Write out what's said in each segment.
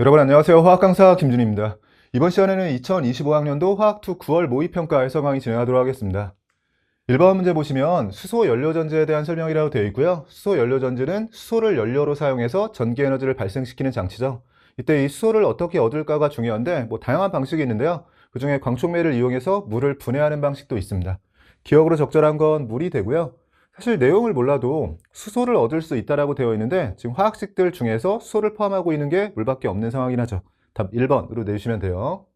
여러분 안녕하세요. 화학 강사 김준입니다. 이번 시간에는 2025학년도 화학2 9월 모의평가 해설 강의 진행하도록 하겠습니다. 1번 문제 보시면 수소 연료전지에 대한 설명이라고 되어 있고요. 수소 연료전지는 수소를 연료로 사용해서 전기 에너지를 발생시키는 장치죠. 이때 이 수소를 어떻게 얻을까가 중요한데 다양한 방식이 있는데요. 그 중에 광촉매를 이용해서 물을 분해하는 방식도 있습니다. 기억으로 적절한 건 물이 되고요. 사실 내용을 몰라도 수소를 얻을 수 있다라고 되어 있는데 지금 화학식들 중에서 수소를 포함하고 있는 게 물밖에 없는 상황이긴 하죠. 답 1번으로 내주시면 돼요.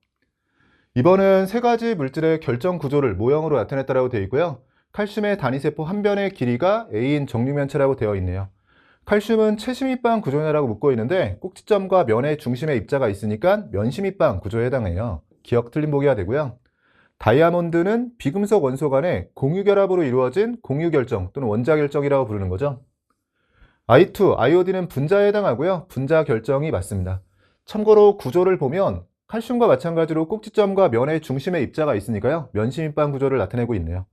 2번은 세 가지 물질의 결정 구조를 모형으로 나타냈다라고 되어 있고요. 칼슘의 단위세포 한 변의 길이가 A인 정육면체라고 되어 있네요. 칼슘은 채심입방 구조냐라고 묻고 있는데 꼭지점과 면의 중심에 입자가 있으니까 면심입방 구조에 해당해요. 기억 틀린 보기가 되고요. 다이아몬드는 비금속 원소 간의 공유결합으로 이루어진 공유결정 또는 원자결정이라고 부르는 거죠. I2, 아이오딘은 분자에 해당하고요. 분자 결정이 맞습니다. 참고로 구조를 보면 칼슘과 마찬가지로 꼭지점과 면의 중심에 입자가 있으니까요. 면심입방 구조를 나타내고 있네요.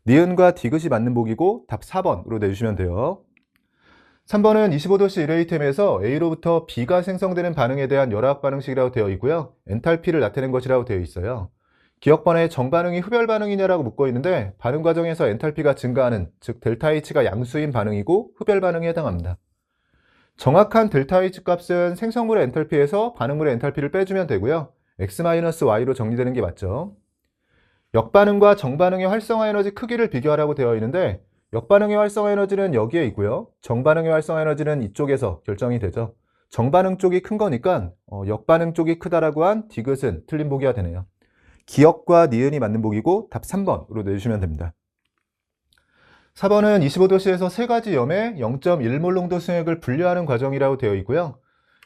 니은과 디귿이 맞는 보기고 답 4번으로 내주시면 돼요. 3번은 25도씨 일회이템에서 A로부터 B가 생성되는 반응에 대한 열화학 반응식이라고 되어 있고요. 엔탈피를 나타낸 것이라고 되어 있어요. 기억번에 정반응이 흡열 반응이냐라고 묻고 있는데 반응 과정에서 엔탈피가 증가하는, 즉 델타 H가 양수인 반응이고 흡열 반응에 해당합니다. 정확한 델타 H 값은 생성물의 엔탈피에서 반응물의 엔탈피를 빼주면 되고요. X-Y로 정리되는 게 맞죠. 역반응과 정반응의 활성화 에너지 크기를 비교하라고 되어 있는데 역반응의 활성화 에너지는 여기에 있고요. 정반응의 활성화 에너지는 이쪽에서 결정이 되죠. 정반응 쪽이 큰 거니까 역반응 쪽이 크다라고 한 디귿은 틀린 보기가 되네요. 기억과 니은이 맞는 보기고 답 3번으로 내주시면 됩니다. 4번은 25도씨에서 세 가지 염에 0.1몰 농도 수액을 분류하는 과정이라고 되어 있고요.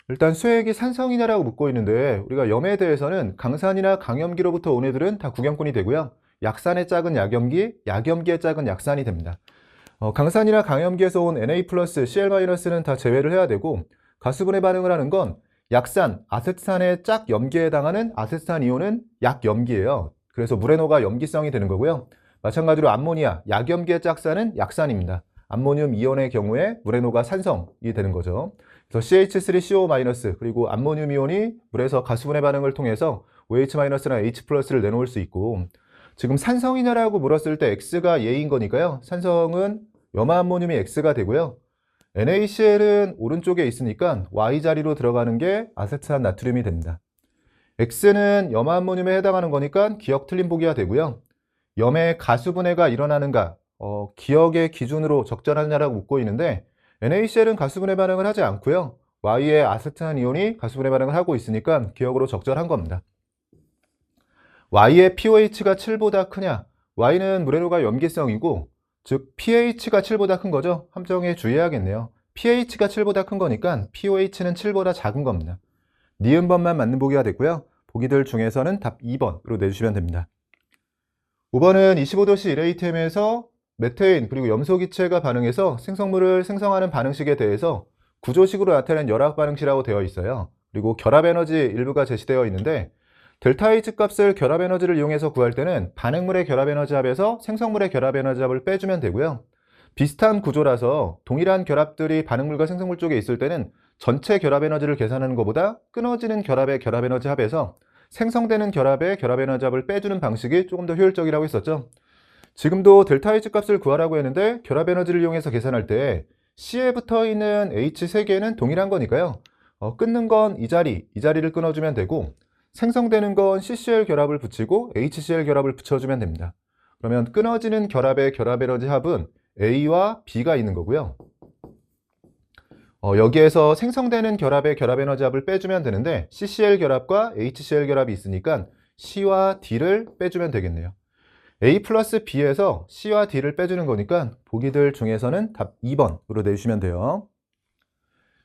일단 수액이 산성이냐라고 묻고 있는데 우리가 염에 대해서는 강산이나 강염기로부터 온 애들은 다 구경꾼이 되고요. 약산의 짝은 약염기, 약염기의 짝은 약산이 됩니다. 강산이나 강염기에서 온 Na+, Cl-는 다 제외를 해야 되고 가수분해 반응을 하는 건 약산, 아세트산의 짝 염기에 해당하는 아세트산 이온은 약염기예요. 그래서 물에 녹아 염기성이 되는 거고요. 마찬가지로 암모니아, 약염기의 짝산은 약산입니다. 암모늄 이온의 경우에 물에 녹아 산성이 되는 거죠. 그래서 CH3CO- 그리고 암모늄 이온이 물에서 가수분해 반응을 통해서 OH-나 H+를 내놓을 수 있고 지금 산성이냐라고 물었을 때 X가 예인 거니까요. 산성은 염화암모늄이 X가 되고요. NaCl은 오른쪽에 있으니까 Y자리로 들어가는 게 아세트산 나트륨이 됩니다. X는 염화암모늄에 해당하는 거니까 기억 틀린 보기가 되고요. 염의 가수분해가 일어나는가, 기억의 기준으로 적절하냐라고 묻고 있는데 NaCl은 가수분해 반응을 하지 않고요. Y의 아세트산 이온이 가수분해 반응을 하고 있으니까 기억으로 적절한 겁니다. Y의 pOH가 7보다 크냐? Y는 물에 녹아 염기성이고 즉 pH가 7보다 큰 거죠. 함정에 주의해야겠네요. pH가 7보다 큰 거니까 pOH는 7보다 작은 겁니다. 니은번만 맞는 보기가 됐고요. 보기들 중에서는 답 2번으로 내주시면 됩니다. 5번은 25도씨 일회이템에서 메테인 그리고 염소기체가 반응해서 생성물을 생성하는 반응식에 대해서 구조식으로 나타낸 열학 반응식이라고 되어 있어요. 그리고 결합 에너지 일부가 제시되어 있는데 델타 H 값을 결합 에너지를 이용해서 구할 때는 반응물의 결합 에너지 합에서 생성물의 결합 에너지 합을 빼주면 되고요. 비슷한 구조라서 동일한 결합들이 반응물과 생성물 쪽에 있을 때는 전체 결합 에너지를 계산하는 것보다 끊어지는 결합의 결합 에너지 합에서 생성되는 결합의 결합 에너지 합을 빼주는 방식이 조금 더 효율적이라고 했었죠. 지금도 델타 H 값을 구하라고 했는데 결합 에너지를 이용해서 계산할 때 C에 붙어 있는 H 3개는 동일한 거니까요. 끊는 건 이 자리를 끊어주면 되고 생성되는 건 CCl 결합을 붙이고 HCl 결합을 붙여주면 됩니다. 그러면 끊어지는 결합의 결합 에너지 합은 A와 B가 있는 거고요. 여기에서 생성되는 결합의 결합 에너지 합을 빼주면 되는데 CCl 결합과 HCl 결합이 있으니까 C와 D를 빼주면 되겠네요. A 플러스 B에서 C와 D를 빼주는 거니까 보기들 중에서는 답 2번으로 내주시면 돼요.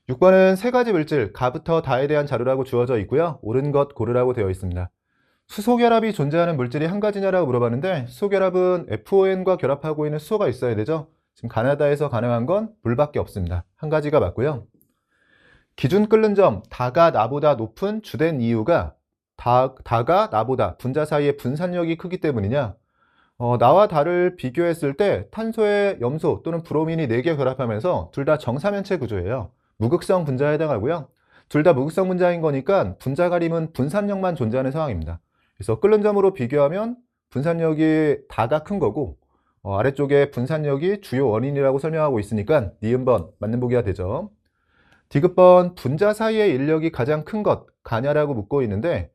6번은 세 가지 물질, 가부터 다에 대한 자료라고 주어져 있고요. 옳은 것 고르라고 되어 있습니다. 수소결합이 존재하는 물질이 한 가지냐라고 물어봤는데 수소결합은 FON과 결합하고 있는 수소가 있어야 되죠. 지금 가나다에서 가능한 건 물밖에 없습니다. 한 가지가 맞고요. 기준 끓는 점, 다가 나보다 높은 주된 이유가 다가 나보다 분자 사이의 분산력이 크기 때문이냐? 나와 다를 비교했을 때 탄소에 염소 또는 브로민이 4개 결합하면서 둘 다 정사면체 구조예요. 무극성 분자에 해당하고요. 둘 다 무극성 분자인 거니까 분자 가림은 분산력만 존재하는 상황입니다. 그래서 끓는 점으로 비교하면 분산력이 다가 큰 거고 아래쪽에 분산력이 주요 원인이라고 설명하고 있으니까 니은번 맞는 보기가 되죠. 디귿번 분자 사이의 인력이 가장 큰 것 가냐라고 묻고 있는데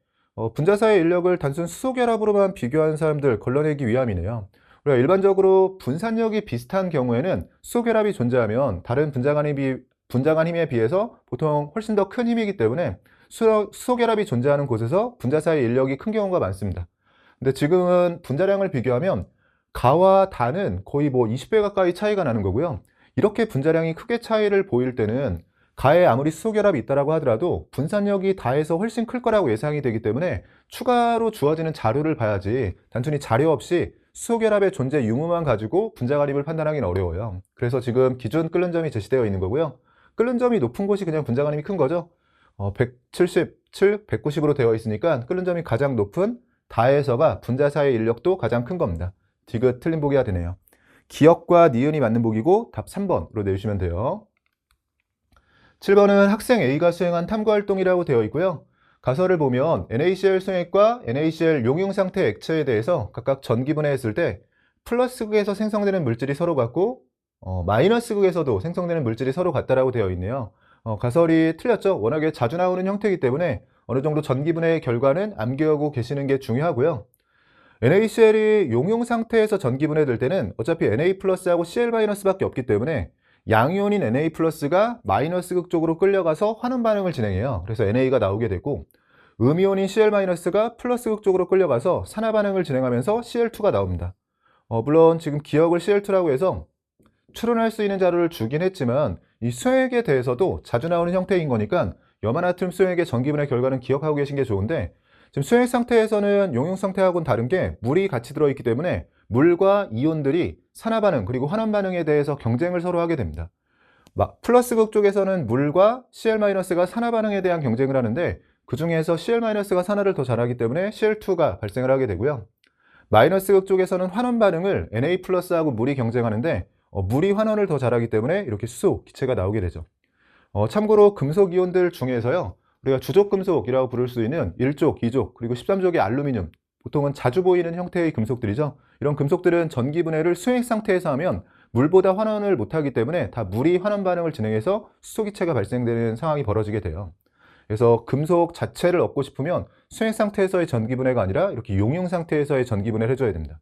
분자 사이의 인력을 단순 수소 결합으로만 비교하는 사람들 걸러내기 위함이네요. 우리가 일반적으로 분산력이 비슷한 경우에는 수소 결합이 존재하면 다른 분자 간 힘에 비해서 보통 훨씬 더 큰 힘이기 때문에 수소 결합이 존재하는 곳에서 분자 사이의 인력이 큰 경우가 많습니다. 근데 지금은 분자량을 비교하면 가와 다는 거의 20배 가까이 차이가 나는 거고요. 이렇게 분자량이 크게 차이를 보일 때는 가에 아무리 수소 결합이 있다라고 하더라도 분산력이 다에서 훨씬 클 거라고 예상이 되기 때문에 추가로 주어지는 자료를 봐야지 단순히 자료 없이 수소 결합의 존재 유무만 가지고 분자 가림을 판단하기는 어려워요. 그래서 지금 기준 끓는 점이 제시되어 있는 거고요. 끓는 점이 높은 곳이 그냥 분자 가림이 큰 거죠. 177, 190으로 되어 있으니까 끓는 점이 가장 높은 다에서가 분자 사이의 인력도 가장 큰 겁니다. 디귿 틀린 보기가 되네요. 기역과 니은이 맞는 보기고 답 3번으로 내주시면 돼요. 7번은 학생 A가 수행한 탐구활동이라고 되어 있고요. 가설을 보면 NaCl 수액과 NaCl 용융 상태 액체에 대해서 각각 전기분해했을 때 플러스 극에서 생성되는 물질이 서로 같고 마이너스 극에서도 생성되는 물질이 서로 같다라고 되어 있네요. 가설이 틀렸죠. 워낙에 자주 나오는 형태이기 때문에 어느 정도 전기분해의 결과는 암기하고 계시는 게 중요하고요. NaCl이 용융 상태에서 전기분해될 때는 어차피 Na+하고 Cl-밖에 없기 때문에 양이온인 Na+가 마이너스 극 쪽으로 끌려가서 환원 반응을 진행해요. 그래서 Na가 나오게 되고 음이온인 Cl-가 플러스 극 쪽으로 끌려가서 산화 반응을 진행하면서 Cl2가 나옵니다. 물론 지금 기억을 Cl2라고 해서 추론할 수 있는 자료를 주긴 했지만 이 수액에 대해서도 자주 나오는 형태인 거니까 염화나트륨 수액의 전기분해 결과는 기억하고 계신 게 좋은데 지금 수액 상태에서는 용융 상태하고는 다른 게 물이 같이 들어있기 때문에 물과 이온들이 산화 반응 그리고 환원 반응에 대해서 경쟁을 서로 하게 됩니다. 플러스 극 쪽에서는 물과 Cl-가 산화 반응에 대한 경쟁을 하는데 그 중에서 Cl-가 산화를 더 잘하기 때문에 Cl2가 발생을 하게 되고요. 마이너스 극 쪽에서는 환원 반응을 Na+하고 물이 경쟁하는데 물이 환원을 더 잘하기 때문에 이렇게 수소, 기체가 나오게 되죠. 참고로 금속 이온들 중에서요. 우리가 주족금속이라고 부를 수 있는 1족, 2족, 그리고 13족의 알루미늄 보통은 자주 보이는 형태의 금속들이죠. 이런 금속들은 전기분해를 수액 상태에서 하면 물보다 환원을 못하기 때문에 다 물이 환원 반응을 진행해서 수소기체가 발생되는 상황이 벌어지게 돼요. 그래서 금속 자체를 얻고 싶으면 수액 상태에서의 전기분해가 아니라 이렇게 용융 상태에서의 전기분해를 해줘야 됩니다.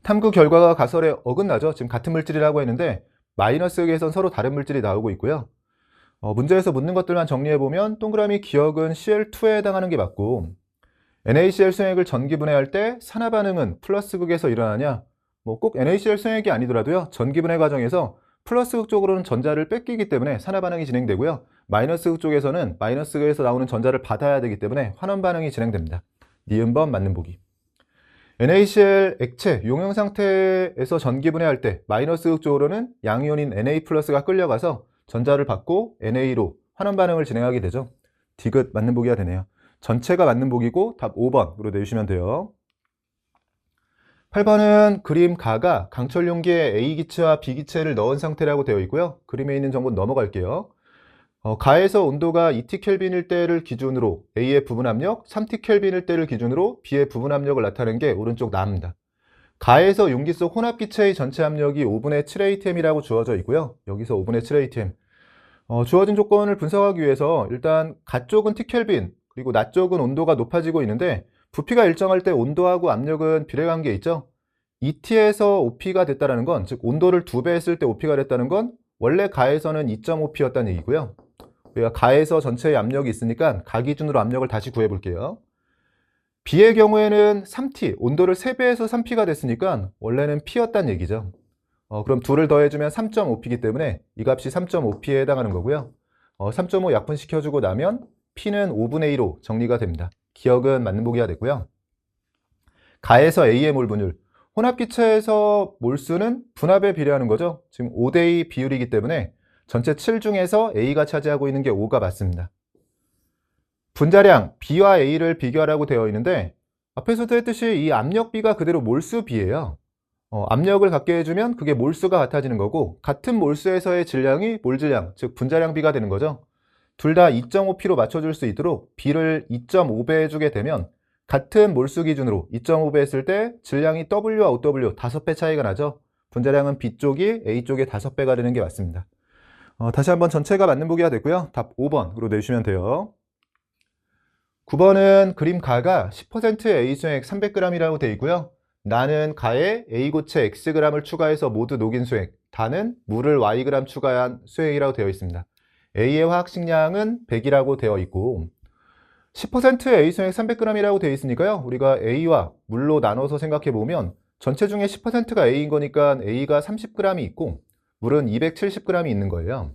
탐구 결과가 가설에 어긋나죠. 지금 같은 물질이라고 했는데 마이너스 극에선 서로 다른 물질이 나오고 있고요. 문제에서 묻는 것들만 정리해보면 동그라미 기억은 Cl2에 해당하는 게 맞고 NaCl 수액을 전기분해할 때 산화 반응은 플러스 극에서 일어나냐? 꼭 NaCl 수액이 아니더라도요. 전기분해 과정에서 플러스 극 쪽으로는 전자를 뺏기기 때문에 산화 반응이 진행되고요. 마이너스 극 쪽에서는 마이너스 극에서 나오는 전자를 받아야 되기 때문에 환원 반응이 진행됩니다. 니은번 맞는 보기. NaCl 액체 용융 상태에서 전기분해할 때 마이너스 극 쪽으로는 양이온인 Na+가 끌려가서 전자를 받고 NA로 환원 반응을 진행하게 되죠. 디귿 맞는 보기가 되네요. 전체가 맞는 보기고 답 5번으로 내주시면 돼요. 8번은 그림 가가 강철 용기에 A기체와 B기체를 넣은 상태라고 되어 있고요. 그림에 있는 정보는 넘어갈게요. 가에서 온도가 2T켈빈일 때를 기준으로 A의 부분 압력, 3T켈빈일 때를 기준으로 B의 부분 압력을 나타낸 게 오른쪽 나옵니다. 가에서 용기 속 혼합기체의 전체 압력이 5분의 7atm이라고 주어져 있고요. 여기서 5분의 7atm. 주어진 조건을 분석하기 위해서 일단 가 쪽은 T켈빈, 그리고 나 쪽은 온도가 높아지고 있는데 부피가 일정할 때 온도하고 압력은 비례관계에 있죠. 2T에서 5P가 됐다는 건, 즉 온도를 2배 했을 때 5P가 됐다는 건 원래 가에서는 2.5P였다는 얘기고요. 우리가 가에서 전체의 압력이 있으니까 가 기준으로 압력을 다시 구해볼게요. B의 경우에는 3T, 온도를 3배해서 3P가 됐으니까 원래는 P였다는 얘기죠. 그럼 2를 더해주면 3.5P이기 때문에 이 값이 3.5P에 해당하는 거고요. 3.5 약분시켜주고 나면 P는 5분의 2로 정리가 됩니다. 기억은 맞는 보기가 됐고요. 가에서 A의 몰 분율, 혼합기체에서 몰수는 분합에 비례하는 거죠. 지금 5대2 비율이기 때문에 전체 7 중에서 A가 차지하고 있는 게 5가 맞습니다. 분자량 B와 A를 비교하라고 되어 있는데 앞에서도 했듯이 이 압력 B가 그대로 몰수 B예요. 압력을 갖게 해주면 그게 몰수가 같아지는 거고 같은 몰수에서의 질량이 몰질량, 즉 분자량 B가 되는 거죠. 둘 다 2.5p로 맞춰줄 수 있도록 B를 2.5배 해주게 되면 같은 몰수 기준으로 2.5배 했을 때 질량이 W와 OW 5배 차이가 나죠. 분자량은 B 쪽이 A 쪽의 5배가 되는 게 맞습니다. 다시 한번 전체가 맞는 보기가 됐고요. 답 5번으로 내주시면 돼요. 9번은 그림 가가 10% A 수액 300g이라고 되어 있고요. 나는 가에 A 고체 Xg을 추가해서 모두 녹인 수액, 다는 물을 Yg 추가한 수액이라고 되어 있습니다. A의 화학식량은 100이라고 되어 있고 10% A 수액 300g이라고 되어 있으니까요. 우리가 A와 물로 나눠서 생각해 보면 전체 중에 10%가 A인 거니까 A가 30g이 있고 물은 270g이 있는 거예요.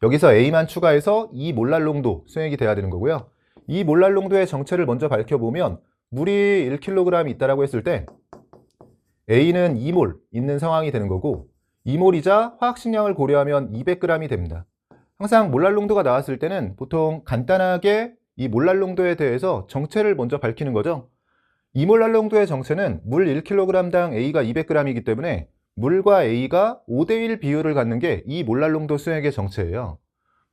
여기서 A만 추가해서 2몰랄 농도 수액이 돼야 되는 거고요. 2몰랄 농도의 정체를 먼저 밝혀보면 물이 1kg 있다라고 했을 때 A는 2몰 있는 상황이 되는 거고 2몰이자 화학식량을 고려하면 200g이 됩니다. 항상 몰랄 농도가 나왔을 때는 보통 간단하게 이 몰랄 농도에 대해서 정체를 먼저 밝히는 거죠. 2몰랄 농도의 정체는 물 1kg당 A가 200g이기 때문에 물과 A가 5대1 비율을 갖는 게 이 몰랄 농도 수액의 정체예요.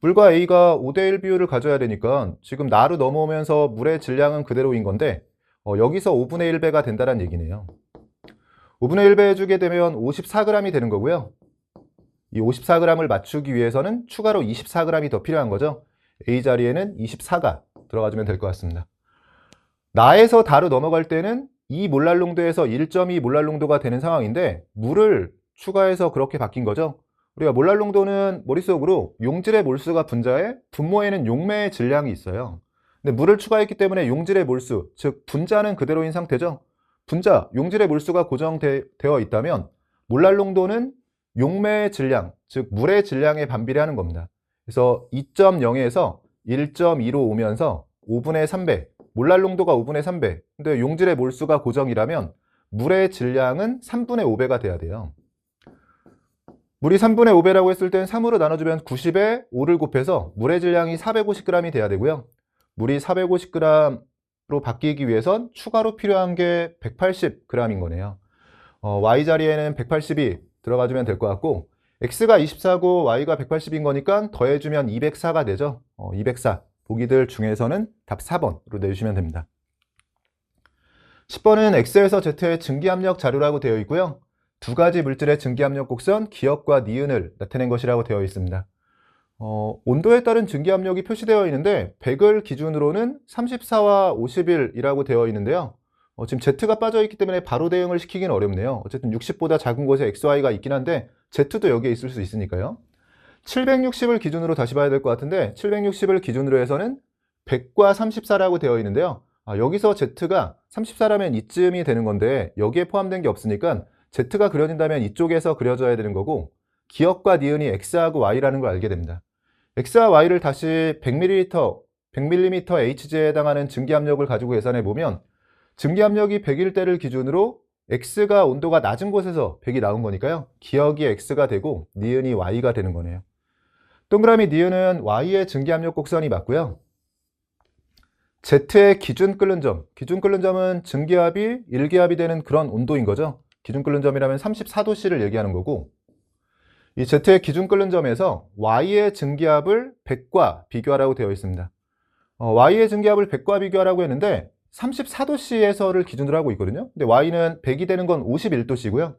물과 A가 5대1 비율을 가져야 되니까 지금 나로 넘어오면서 물의 질량은 그대로인 건데 여기서 5분의 1배가 된다는 얘기네요. 5분의 1배 해주게 되면 54g이 되는 거고요. 이 54g을 맞추기 위해서는 추가로 24g이 더 필요한 거죠. A 자리에는 24가 들어가주면 될 것 같습니다. 나에서 다로 넘어갈 때는 2몰랄 농도에서 1.2몰랄 농도가 되는 상황인데 물을 추가해서 그렇게 바뀐 거죠. 우리가 몰랄 농도는 머릿속으로 용질의 몰수가 분자에 분모에는 용매의 질량이 있어요. 근데 물을 추가했기 때문에 용질의 몰수, 즉 분자는 그대로인 상태죠. 분자, 용질의 몰수가 고정되어 있다면 몰랄 농도는 용매의 질량, 즉 물의 질량에 반비례하는 겁니다. 그래서 2.0에서 1.2로 오면서 5분의 3배, 몰랄 농도가 5분의 3배, 근데 용질의 몰수가 고정이라면 물의 질량은 3분의 5배가 돼야 돼요. 물이 3분의 5배라고 했을 땐 3으로 나눠주면 90에 5를 곱해서 물의 질량이 450g이 돼야 되고요. 물이 450g로 바뀌기 위해선 추가로 필요한 게 180g인 거네요. Y자리에는 180이 들어가주면 될 것 같고 X가 24고 Y가 180인 거니까 더해주면 204가 되죠. 204. 보기들 중에서는 답 4번으로 내주시면 됩니다. 10번은 X에서 Z의 증기압력 자료라고 되어 있고요. 두 가지 물질의 증기압력 곡선 기역과 니은을 나타낸 것이라고 되어 있습니다. 온도에 따른 증기압력이 표시되어 있는데 100을 기준으로는 34와 51이라고 되어 있는데요. 지금 Z가 빠져 있기 때문에 바로 대응을 시키기는 어렵네요. 어쨌든 60보다 작은 곳에 XY가 있긴 한데 Z도 여기에 있을 수 있으니까요. 760을 기준으로 다시 봐야 될 것 같은데 760을 기준으로 해서는 100과 34라고 되어 있는데요. 여기서 Z가 34라면 이쯤이 되는 건데 여기에 포함된 게 없으니까 Z가 그려진다면 이쪽에서 그려져야 되는 거고 기역과 니은이 X하고 Y라는 걸 알게 됩니다. X와 Y를 다시 100mm Hg에 해당하는 증기압력을 가지고 계산해 보면 증기압력이 100일 때를 기준으로 X가 온도가 낮은 곳에서 100이 나온 거니까요. 기역이 X가 되고 니은이 Y가 되는 거네요. 동그라미 니은은 Y의 증기압력 곡선이 맞고요. Z의 기준 끓는 점, 기준 끓는 점은 증기압이 1기압이 되는 그런 온도인 거죠. 기준 끓는 점이라면 34도C를 얘기하는 거고 이 Z의 기준 끓는 점에서 Y의 증기압을 100과 비교하라고 되어 있습니다. Y의 증기압을 100과 비교하라고 했는데 34도C에서를 기준으로 하고 있거든요. 근데 Y는 100이 되는 건 51도씨고요.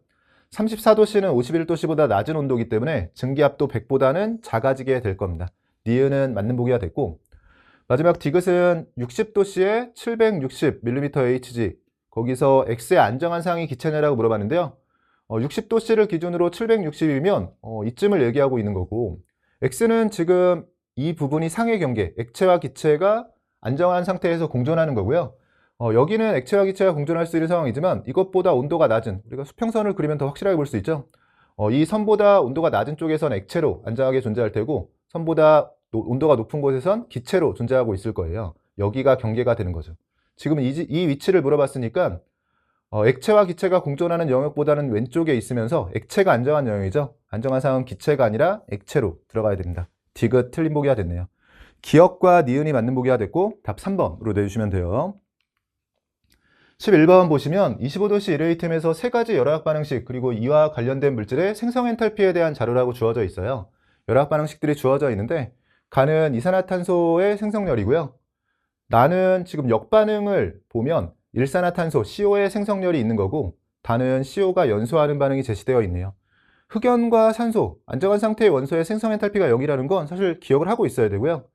34도씨는 51도씨보다 낮은 온도이기 때문에 증기압도 100보다는 작아지게 될 겁니다. 니은은 맞는 보기가 됐고 마지막 디귿은 60도씨에 760mmHg 거기서 X의 안정한 상위 기체냐라고 물어봤는데요. 60도씨를 기준으로 760이면 이쯤을 얘기하고 있는 거고 X는 지금 이 부분이 상의 경계, 액체와 기체가 안정한 상태에서 공존하는 거고요. 여기는 액체와 기체가 공존할 수 있는 상황이지만 이것보다 온도가 낮은, 우리가 수평선을 그리면 더 확실하게 볼 수 있죠. 이 선보다 온도가 낮은 쪽에선 액체로 안정하게 존재할 테고 선보다 온도가 높은 곳에선 기체로 존재하고 있을 거예요. 여기가 경계가 되는 거죠. 지금 이 위치를 물어봤으니까 액체와 기체가 공존하는 영역보다는 왼쪽에 있으면서 액체가 안정한 영역이죠. 안정한 상황은 기체가 아니라 액체로 들어가야 됩니다. 디귿 틀린 보기가 됐네요. 기역과 니은이 맞는 보기가 됐고 답 3번으로 내주시면 돼요. 11번 보시면 25도씨 일회이템에서 세 가지 열화학 반응식 그리고 이와 관련된 물질의 생성 엔탈피에 대한 자료라고 주어져 있어요. 열화학 반응식들이 주어져 있는데 가는 이산화탄소의 생성열이고요. 나는 지금 역반응을 보면 일산화탄소 CO의 생성열이 있는 거고, 다는 CO가 연소하는 반응이 제시되어 있네요. 흑연과 산소, 안정한 상태의 원소의 생성 엔탈피가 0이라는 건 사실 기억을 하고 있어야 되고요.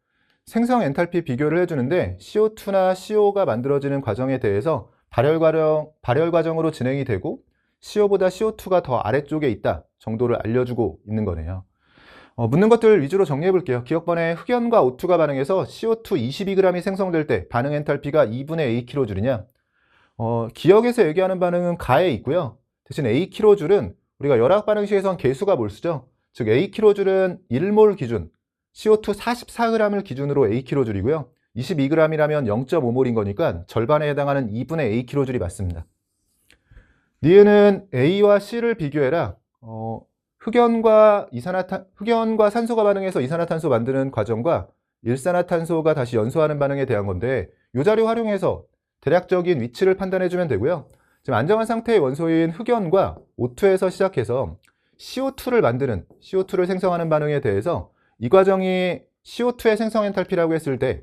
생성 엔탈피 비교를 해주는데 CO2나 CO가 만들어지는 과정에 대해서 발열 과정으로 진행이 되고 CO보다 CO2가 더 아래쪽에 있다 정도를 알려주고 있는 거네요. 묻는 것들 위주로 정리해 볼게요. 기억번에 흑연과 O2가 반응해서 CO2 22g이 생성될 때 반응 엔탈피가 2분의 AkJ이냐? 기억에서 얘기하는 반응은 가에 있고요. 대신 AkJ은 우리가 열학 반응식에선 개수가 몰수죠. 즉 AkJ은 1몰 기준, CO2 44g을 기준으로 AkJ이고요. 22g이라면 0.5몰인 거니까 절반에 해당하는 2분의 AkJ이 맞습니다. 니은은 A와 C를 비교해라. 흑연과 산소가 반응해서 이산화탄소 만드는 과정과 일산화탄소가 다시 연소하는 반응에 대한 건데 이 자료 활용해서 대략적인 위치를 판단해 주면 되고요. 지금 안정한 상태의 원소인 흑연과 O2에서 시작해서 CO2를 생성하는 반응에 대해서 이 과정이 CO2의 생성 엔탈피라고 했을 때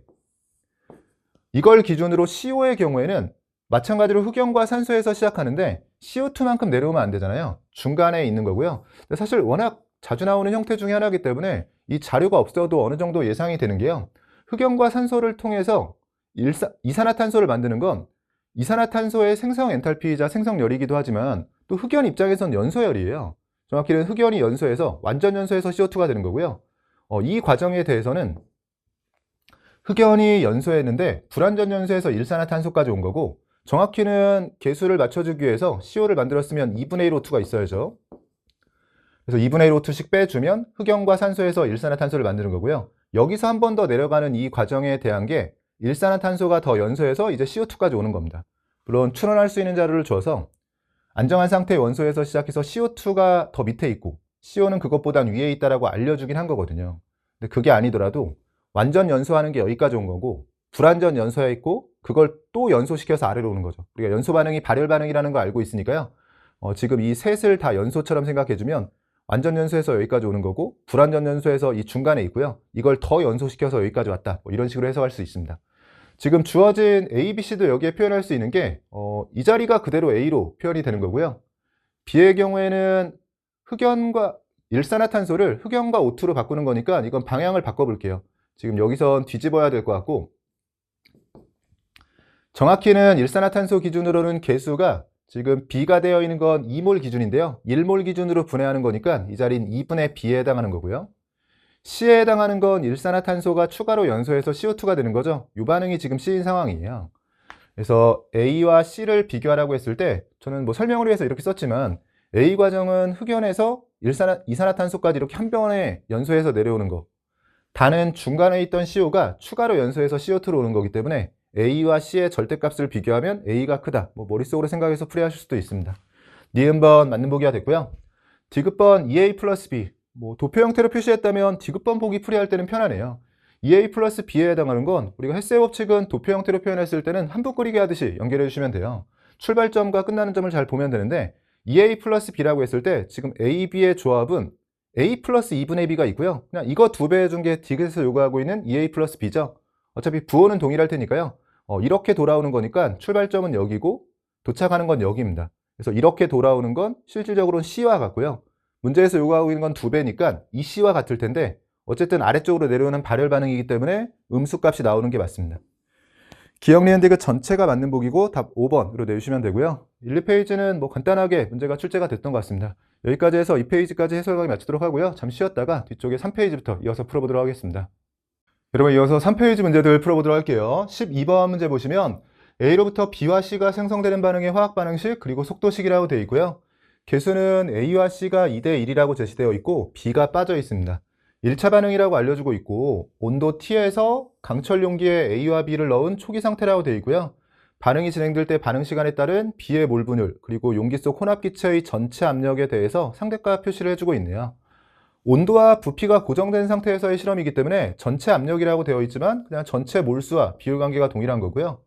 이걸 기준으로 CO의 경우에는 마찬가지로 흑연과 산소에서 시작하는데 CO2만큼 내려오면 안 되잖아요. 중간에 있는 거고요. 사실 워낙 자주 나오는 형태 중에 하나이기 때문에 이 자료가 없어도 어느 정도 예상이 되는 게요. 흑연과 산소를 통해서 이산화탄소를 만드는 건 이산화탄소의 생성 엔탈피이자 생성열이기도 하지만 또 흑연 입장에선 연소열이에요. 정확히는 흑연이 연소해서 완전 연소해서 CO2가 되는 거고요. 이 과정에 대해서는 흑연이 연소했는데 불완전 연소해서 일산화탄소까지 온 거고 정확히는 개수를 맞춰주기 위해서 CO를 만들었으면 2분의 1 O2가 있어야죠. 그래서 2분의 1 O2씩 빼주면 흑연과 산소에서 일산화탄소를 만드는 거고요. 여기서 한 번 더 내려가는 이 과정에 대한 게 일산화탄소가 더 연소해서 이제 CO2까지 오는 겁니다. 물론 추론할 수 있는 자료를 줘서 안정한 상태의 원소에서 시작해서 CO2가 더 밑에 있고 CO는 그것보단 위에 있다라고 알려주긴 한 거거든요. 근데 그게 아니더라도 완전 연소하는 게 여기까지 온 거고 불완전 연소해 있고 그걸 또 연소시켜서 아래로 오는 거죠. 우리가 연소 반응이 발열 반응이라는 거 알고 있으니까요. 지금 이 셋을 다 연소처럼 생각해주면 완전 연소해서 여기까지 오는 거고 불완전 연소해서 이 중간에 있고요. 이걸 더 연소시켜서 여기까지 왔다. 뭐 이런 식으로 해석할 수 있습니다. 지금 주어진 A, B, C도 여기에 표현할 수 있는 게 이 자리가 그대로 A로 표현이 되는 거고요. B의 경우에는 흑연과 일산화탄소를 흑연과 O2로 바꾸는 거니까 이건 방향을 바꿔볼게요. 지금 여기선 뒤집어야 될 것 같고 정확히는 일산화탄소 기준으로는 개수가 지금 B가 되어 있는 건 2몰 기준인데요. 1몰 기준으로 분해하는 거니까 이 자리는 2분의 B에 해당하는 거고요. C에 해당하는 건 일산화탄소가 추가로 연소해서 CO2가 되는 거죠. 이 반응이 지금 C인 상황이에요. 그래서 A와 C를 비교하라고 했을 때 저는 뭐 설명을 위해서 이렇게 썼지만 A 과정은 흑연에서 이산화탄소까지 이렇게 한 번에 연소해서 내려오는 거. 단은 중간에 있던 CO가 추가로 연소해서 CO2로 오는 거기 때문에 A와 C의 절대값을 비교하면 A가 크다. 뭐 머릿속으로 생각해서 풀이하실 수도 있습니다. 니은번 맞는 보기가 됐고요. 디귿번 2A 플러스 B. 뭐 도표 형태로 표시했다면 디귿번 보기 풀이할 때는 편하네요. 2A 플러스 B에 해당하는 건 우리가 헬스의 법칙은 도표 형태로 표현했을 때는 한붓 그리기 하듯이 연결해 주시면 돼요. 출발점과 끝나는 점을 잘 보면 되는데 2A 플러스 B라고 했을 때 지금 A, B의 조합은 A 플러스 2분의 B가 있고요. 그냥 이거 2배 해준 게 디귿에서 요구하고 있는 2A 플러스 B죠. 어차피 부호는 동일할 테니까요. 이렇게 돌아오는 거니까 출발점은 여기고 도착하는 건 여기입니다. 그래서 이렇게 돌아오는 건 실질적으로는 C와 같고요. 문제에서 요구하고 있는 건 2배니까 이 C와 같을 텐데 어쨌든 아래쪽으로 내려오는 발열 반응이기 때문에 음수값이 나오는 게 맞습니다. 기억 니은 디귿 전체가 맞는 보기고 답 5번으로 내주시면 되고요. 1, 2페이지는 뭐 간단하게 문제가 출제가 됐던 것 같습니다. 여기까지 해서 2페이지까지 해설강의 마치도록 하고요. 잠시 쉬었다가 뒤쪽에 3페이지부터 이어서 풀어보도록 하겠습니다. 여러분 이어서 3페이지 문제들 풀어보도록 할게요. 12번 문제 보시면 A로부터 B와 C가 생성되는 반응의 화학 반응식 그리고 속도식이라고 되어 있고요. 개수는 A와 C가 2대 1이라고 제시되어 있고 B가 빠져 있습니다. 1차 반응이라고 알려주고 있고 온도 T에서 강철 용기에 A와 B를 넣은 초기 상태라고 되어 있고요. 반응이 진행될 때 반응 시간에 따른 B의 몰 분율 그리고 용기 속 혼합 기체의 전체 압력에 대해서 상대값 표시를 해주고 있네요. 온도와 부피가 고정된 상태에서의 실험이기 때문에 전체 압력이라고 되어 있지만 그냥 전체 몰수와 비율 관계가 동일한 거고요.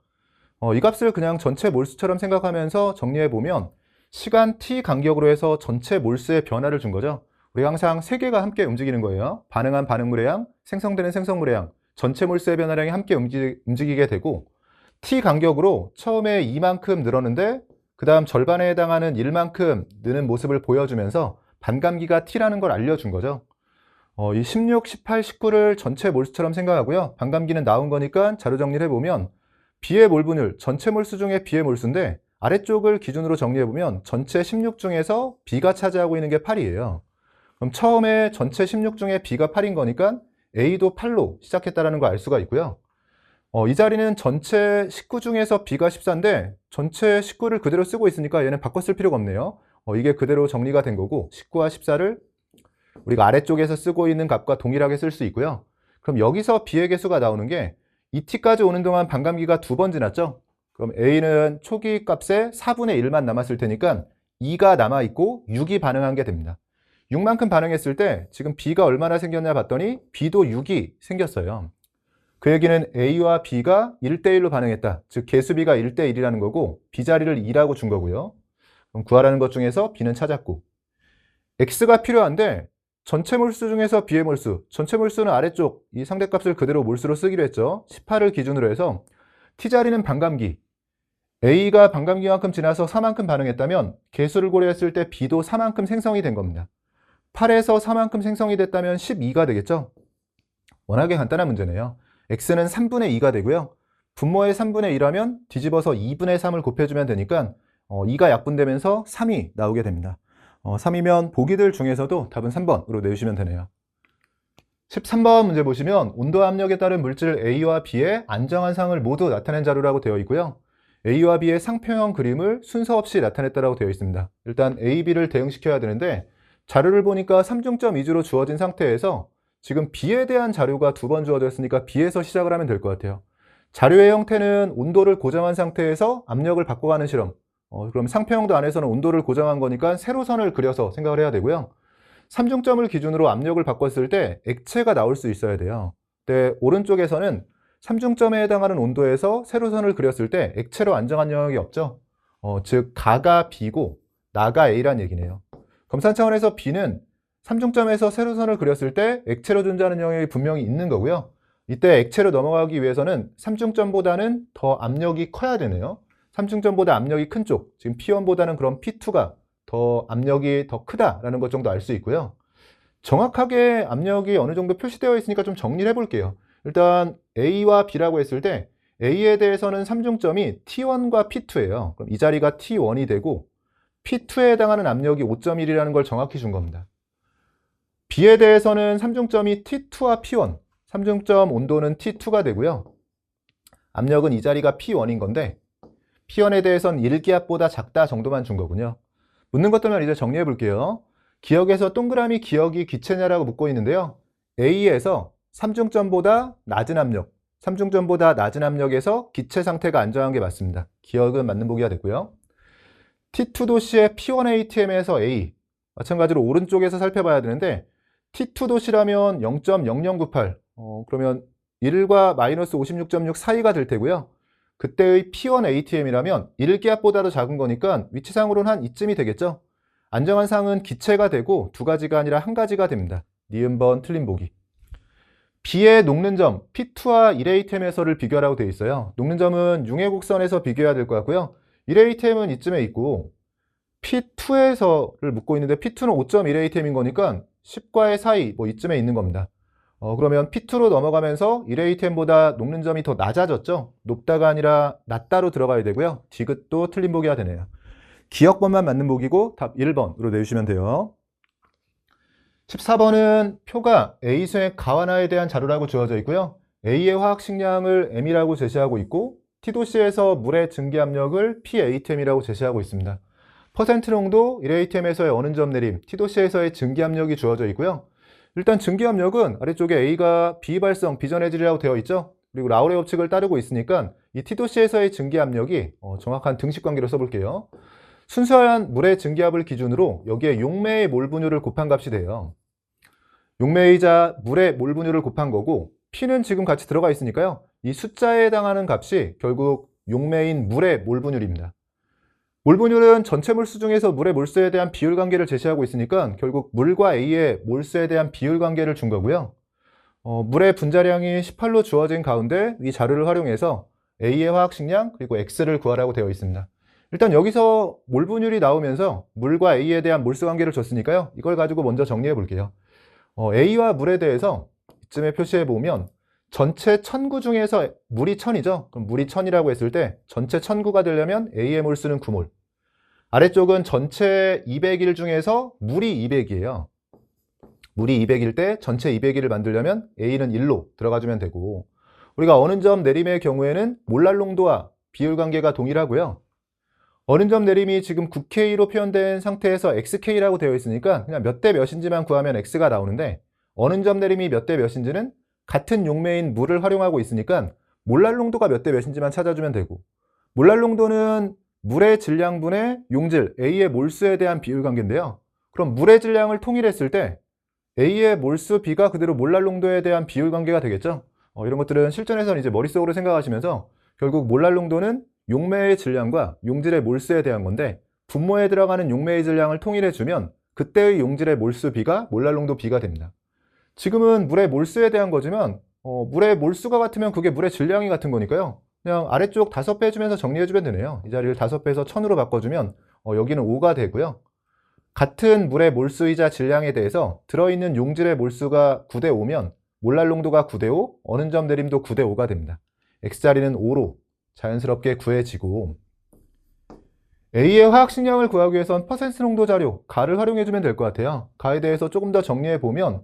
이 값을 그냥 전체 몰수처럼 생각하면서 정리해 보면 시간 t 간격으로 해서 전체 몰수의 변화를 준 거죠. 우리가 항상 세 개가 함께 움직이는 거예요. 반응한 반응물의 양, 생성되는 생성물의 양, 전체 몰수의 변화량이 함께 움직이게 되고 T 간격으로 처음에 2만큼 늘었는데 그 다음 절반에 해당하는 1만큼 느는 모습을 보여주면서 반감기가 T라는 걸 알려준 거죠. 이 16, 18, 19를 전체 몰수처럼 생각하고요. 반감기는 나온 거니까 자료 정리를 해보면 B의 몰분율, 전체 몰수 중에 B의 몰수인데 아래쪽을 기준으로 정리해보면 전체 16 중에서 B가 차지하고 있는 게 8이에요. 그럼 처음에 전체 16 중에 B가 8인 거니까 A도 8로 시작했다는 걸 알 수가 있고요. 이 자리는 전체 19 중에서 B가 14인데 전체 19를 그대로 쓰고 있으니까 얘는 바꿔 쓸 필요가 없네요. 이게 그대로 정리가 된 거고 19와 14를 우리가 아래쪽에서 쓰고 있는 값과 동일하게 쓸 수 있고요. 그럼 여기서 B의 개수가 나오는 게 2t까지 오는 동안 반감기가 2번 지났죠? 그럼 A는 초기 값에 4분의 1만 남았을 테니까 2가 남아있고 6이 반응한 게 됩니다. 6만큼 반응했을 때 지금 B가 얼마나 생겼냐 봤더니 B도 6이 생겼어요. 그 얘기는 A와 B가 1대1로 반응했다. 즉 개수비가 1대1이라는 거고 B자리를 2라고 준 거고요. 그럼 구하라는 것 중에서 B는 찾았고 X가 필요한데 전체 몰수 중에서 B의 몰수, 전체 몰수는 아래쪽 이 상대값을 그대로 몰수로 쓰기로 했죠. 18을 기준으로 해서 T자리는 반감기, A가 반감기만큼 지나서 4만큼 반응했다면 개수를 고려했을 때 B도 4만큼 생성이 된 겁니다. 8에서 4만큼 생성이 됐다면 12가 되겠죠. 워낙에 간단한 문제네요. X는 3분의 2가 되고요. 분모의 3분의 2라면 뒤집어서 2분의 3을 곱해주면 되니까 2가 약분되면서 3이 나오게 됩니다. 3이면 보기들 중에서도 답은 3번으로 내주시면 되네요. 13번 문제 보시면 온도 압력에 따른 물질 A와 B의 안정한 상을 모두 나타낸 자료라고 되어 있고요. A와 B의 상표형 그림을 순서 없이 나타냈다고 되어 있습니다. 일단 A, B를 대응시켜야 되는데 자료를 보니까 3중점 위주로 주어진 상태에서 지금 B에 대한 자료가 2번 주어졌으니까 B에서 시작을 하면 될 것 같아요. 자료의 형태는 온도를 고정한 상태에서 압력을 바꿔가는 실험. 그럼 상표형도 안에서는 온도를 고정한 거니까 세로선을 그려서 생각을 해야 되고요. 3중점을 기준으로 압력을 바꿨을 때 액체가 나올 수 있어야 돼요. 근데 오른쪽에서는 3중점에 해당하는 온도에서 세로선을 그렸을 때 액체로 안정한 영역이 없죠. 즉 가가 B고 나가 A란 얘기네요. 검산 차원에서 B는 3중점에서 세로선을 그렸을 때 액체로 존재하는 영역이 분명히 있는 거고요. 이때 액체로 넘어가기 위해서는 3중점보다는 더 압력이 커야 되네요. 3중점보다 압력이 큰 쪽, 지금 P1보다는 그럼 P2가 더 압력이 더 크다라는 것 정도 알 수 있고요. 정확하게 압력이 어느 정도 표시되어 있으니까 좀 정리를 해볼게요. 일단 A와 B라고 했을 때 A에 대해서는 3중점이 T1과 P2예요. 그럼 이 자리가 T1이 되고 P2에 해당하는 압력이 5.1이라는 걸 정확히 준 겁니다. B에 대해서는 3중점이 T2와 P1, 3중점 온도는 T2가 되고요. 압력은 이 자리가 P1인 건데 P1에 대해서는 1기압보다 작다 정도만 준 거군요. 묻는 것들만 이제 정리해 볼게요. 기억에서 동그라미 기억이 기체냐라고 묻고 있는데요. A에서 3중점보다 낮은 압력, 3중점보다 낮은 압력에서 기체 상태가 안정한 게 맞습니다. 기억은 맞는 보기가 됐고요. T2도시의 P1 ATM에서 A, 마찬가지로 오른쪽에서 살펴봐야 되는데 T2도시라면 0.0098, 그러면 1과 마이너스 56.6 사이가 될 테고요. 그때의 P1 ATM이라면 1기압보다도 작은 거니까 위치상으로는 한 이쯤이 되겠죠. 안정한 상은 기체가 되고 두 가지가 아니라 한 가지가 됩니다. 니은번 틀린 보기. B의 녹는 점 P2와 1ATM에서를 비교하라고 되어 있어요. 녹는 점은 융의 곡선에서 비교해야 될 것 같고요. 1ATM은 이쯤에 있고 P2에서를 묻고 있는데 P2는 5.1ATM인 거니까 10과의 사이 뭐 이쯤에 있는 겁니다. 그러면 P2로 넘어가면서 1ATM보다 녹는 점이 더 낮아졌죠? 높다가 아니라 낮다로 들어가야 되고요. 디귿도 틀린 보기가 되네요. 기억번만 맞는 보기고 답 1번으로 내주시면 돼요. 14번은 표가 A수의 가완화에 대한 자료라고 주어져 있고요. A의 화학 식량을 M이라고 제시하고 있고 T도시에서 물의 증기압력을 PATM이라고 제시하고 있습니다. 퍼센트 농도 1ATM에서의 어느 점 내림, T도시에서의 증기압력이 주어져 있고요. 일단 증기압력은 아래쪽에 A가 비발성, 비전해질이라고 되어 있죠. 그리고 라우레 법칙을 따르고 있으니까 이 T도시에서의 증기압력이 정확한 등식관계로 써볼게요. 순수한 물의 증기압을 기준으로 여기에 용매의 몰 분율을 곱한 값이 돼요. 용매이자 물의 몰 분율을 곱한 거고 P는 지금 같이 들어가 있으니까요. 이 숫자에 해당하는 값이 결국 용매인 물의 몰 분율입니다. 몰분율은 전체 몰수 중에서 물의 몰수에 대한 비율 관계를 제시하고 있으니까 결국 물과 A의 몰수에 대한 비율 관계를 준 거고요. 물의 분자량이 18로 주어진 가운데 이 자료를 활용해서 A의 화학식량 그리고 X를 구하라고 되어 있습니다. 일단 여기서 몰분율이 나오면서 물과 A에 대한 몰수 관계를 줬으니까요. 이걸 가지고 먼저 정리해 볼게요. A와 물에 대해서 이쯤에 표시해 보면 전체 1000구 중에서 물이 1000이죠. 그럼 물이 1000이라고 했을 때 전체 1000구가 되려면 A의 몰수는 9몰. 아래쪽은 전체 200일 중에서 물이 200이에요. 물이 200일 때 전체 200일을 만들려면 A는 1로 들어가주면 되고, 우리가 어느 점 내림의 경우에는 몰랄 농도와 비율 관계가 동일하고요. 어느 점 내림이 지금 9K로 표현된 상태에서 XK라고 되어 있으니까 그냥 몇 대 몇인지만 구하면 X가 나오는데, 어느 점 내림이 몇 대 몇인지는 같은 용매인 물을 활용하고 있으니까 몰랄 농도가 몇 대 몇인지만 찾아주면 되고, 몰랄 농도는 물의 질량분의 용질 A의 몰수에 대한 비율 관계인데요. 그럼 물의 질량을 통일했을 때 A의 몰수 B가 그대로 몰랄 농도에 대한 비율 관계가 되겠죠. 이런 것들은 실전에서는 이제 머릿속으로 생각하시면서 결국 몰랄 농도는 용매의 질량과 용질의 몰수에 대한 건데, 분모에 들어가는 용매의 질량을 통일해주면 그때의 용질의 몰수 B가 몰랄 농도 B가 됩니다. 지금은 물의 몰수에 대한 거지만 물의 몰수가 같으면 그게 물의 질량이 같은 거니까요. 그냥 아래쪽 5배 해주면서 정리해주면 되네요. 이 자리를 5배에서 1000으로 바꿔주면 여기는 5가 되고요. 같은 물의 몰수이자 질량에 대해서 들어있는 용질의 몰수가 9대 5면 몰랄 농도가 9대 5, 어느 점 내림도 9대 5가 됩니다. X자리는 5로 자연스럽게 구해지고, A의 화학식량을 구하기 위해선 퍼센트 농도 자료, 가를 활용해주면 될 것 같아요. 가에 대해서 조금 더 정리해보면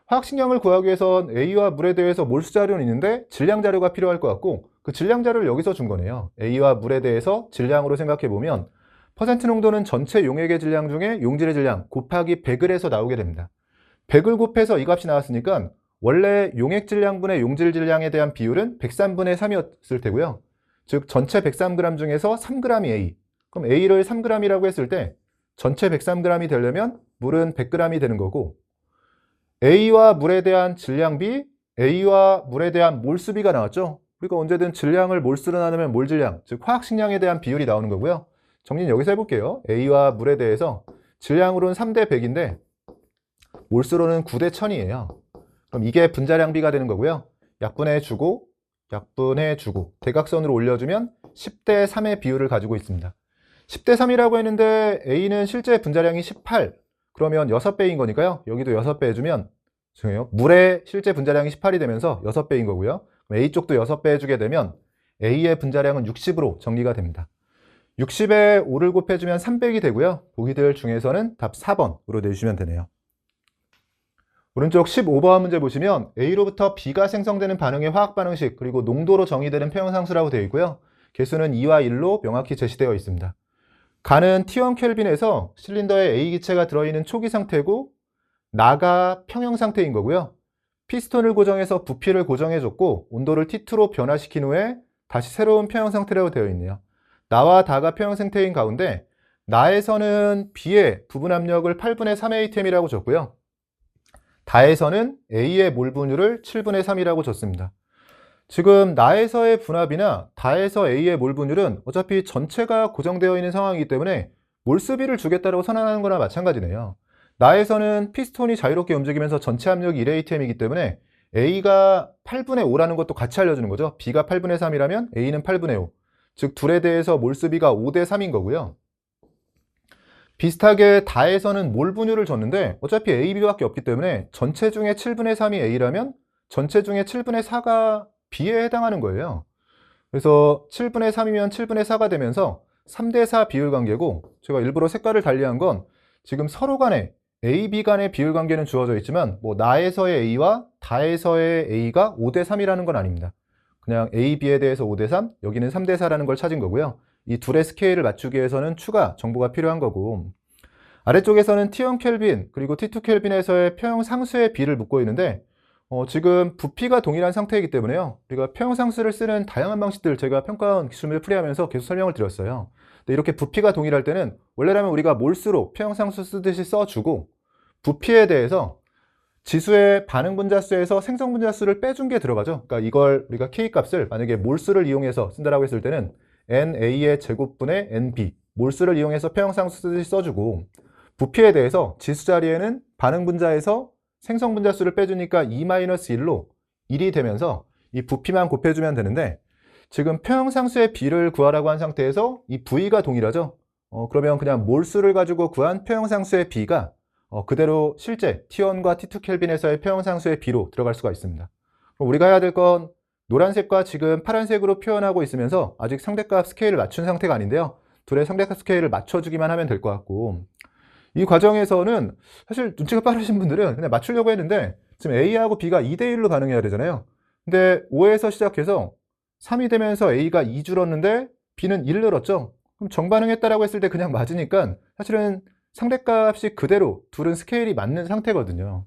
화학식량을 구하기 위해선 A와 물에 대해서 몰수 자료는 있는데 질량 자료가 필요할 것 같고, 그 질량 자료를 여기서 준 거네요. A와 물에 대해서 질량으로 생각해보면 퍼센트 농도는 전체 용액의 질량 중에 용질의 질량 곱하기 100을 해서 나오게 됩니다. 100을 곱해서 이 값이 나왔으니까 원래 용액 질량분의 용질 질량에 대한 비율은 103분의 3이었을 테고요. 즉 전체 103g 중에서 3g이 A. 그럼 A를 3g이라고 했을 때 전체 103g이 되려면 물은 100g이 되는 거고, A와 물에 대한 질량비, A와 물에 대한 몰수비가 나왔죠. 우리가 언제든 질량을 몰수로 나누면 몰질량, 즉 화학식량에 대한 비율이 나오는 거고요. 정리는 여기서 해볼게요. A와 물에 대해서 질량으로는 3대 100인데 몰수로는 9대 1000이에요. 그럼 이게 분자량비가 되는 거고요. 약분해주고 약분해주고 대각선으로 올려주면 10대 3의 비율을 가지고 있습니다. 10대 3이라고 했는데 A는 실제 분자량이 18, 그러면 6배인 거니까요. 여기도 6배 해주면, 죄송해요, 물의 실제 분자량이 18이 되면서 6배인 거고요. A 쪽도 6배 해주게 되면 A의 분자량은 60으로 정리가 됩니다. 60에 5를 곱해주면 300이 되고요. 보기들 중에서는 답 4번으로 내주시면 되네요. 오른쪽 15번 문제 보시면 A로부터 B가 생성되는 반응의 화학 반응식 그리고 농도로 정의되는 평형상수라고 되어 있고요. 개수는 2와 1로 명확히 제시되어 있습니다. 가는 T1 켈빈에서 실린더에 A 기체가 들어있는 초기 상태고 나가 평형 상태인 거고요. 피스톤을 고정해서 부피를 고정해줬고 온도를 T2로 변화시킨 후에 다시 새로운 평형 상태라고 되어 있네요. 나와 다가 평형 상태인 가운데 나에서는 B의 부분 압력을 8분의 3의 ATM이라고 줬고요. 다에서는 A의 몰 분율을 7분의 3이라고 줬습니다. 지금 나에서의 분압이나 다에서 A의 몰 분율은 어차피 전체가 고정되어 있는 상황이기 때문에 몰수비를 주겠다고 선언하는 거나 마찬가지네요. 나에서는 피스톤이 자유롭게 움직이면서 전체 압력이 1ATM이기 때문에 A가 8분의 5라는 것도 같이 알려주는 거죠. B가 8분의 3이라면 A는 8분의 5. 즉 둘에 대해서 몰수비가 5대 3인 거고요. 비슷하게 다에서는 몰 분율을 줬는데 어차피 A, B밖에 없기 때문에 전체 중에 7분의 3이 A라면 전체 중에 7분의 4가 B에 해당하는 거예요. 그래서 7분의 3이면 7분의 4가 되면서 3대 4 비율 관계고, 제가 일부러 색깔을 달리한 건 지금 서로 간에 A, B 간의 비율 관계는 주어져 있지만 나에서의 A와 다에서의 A가 5대 3이라는 건 아닙니다. 그냥 A, B에 대해서 5대 3, 여기는 3대 4라는 걸 찾은 거고요. 이 둘의 스케일을 맞추기 위해서는 추가 정보가 필요한 거고, 아래쪽에서는 T1 켈빈 그리고 T2 켈빈에서의 평형 상수의 비를 묻고 있는데 지금 부피가 동일한 상태이기 때문에요. 우리가 평형 상수를 쓰는 다양한 방식들 제가 평가원 기출문제 풀이하면서 계속 설명을 드렸어요. 근데 이렇게 부피가 동일할 때는 원래라면 우리가 몰수로 평형 상수 쓰듯이 써주고, 부피에 대해서 지수의 반응 분자수에서 생성 분자수를 빼준 게 들어가죠. 그러니까 이걸 우리가 K 값을 만약에 몰수를 이용해서 쓴다라고 했을 때는 NA의 제곱분의 NB, 몰수를 이용해서 표현상수 쓰듯이 써주고, 부피에 대해서 지수 자리에는 반응 분자에서 생성 분자 수를 빼주니까 2-1로 1이 되면서 이 부피만 곱해주면 되는데, 지금 표현상수의 비를 구하라고 한 상태에서 이 V가 동일하죠. 그러면 그냥 몰수를 가지고 구한 표현상수의 비가 그대로 실제 T1과 T2 켈빈에서의 표현상수의 비로 들어갈 수가 있습니다. 그럼 우리가 해야 될 건 노란색과 지금 파란색으로 표현하고 있으면서 아직 상대값 스케일을 맞춘 상태가 아닌데요. 둘의 상대값 스케일을 맞춰주기만 하면 될 것 같고, 이 과정에서는 사실 눈치가 빠르신 분들은 그냥 맞추려고 했는데 지금 A하고 B가 2대1로 반응해야 되잖아요. 근데 5에서 시작해서 3이 되면서 A가 2 줄었는데 B는 1 늘었죠. 그럼 정반응했다라고 했을 때 그냥 맞으니까 사실은 상대값이 그대로 둘은 스케일이 맞는 상태거든요.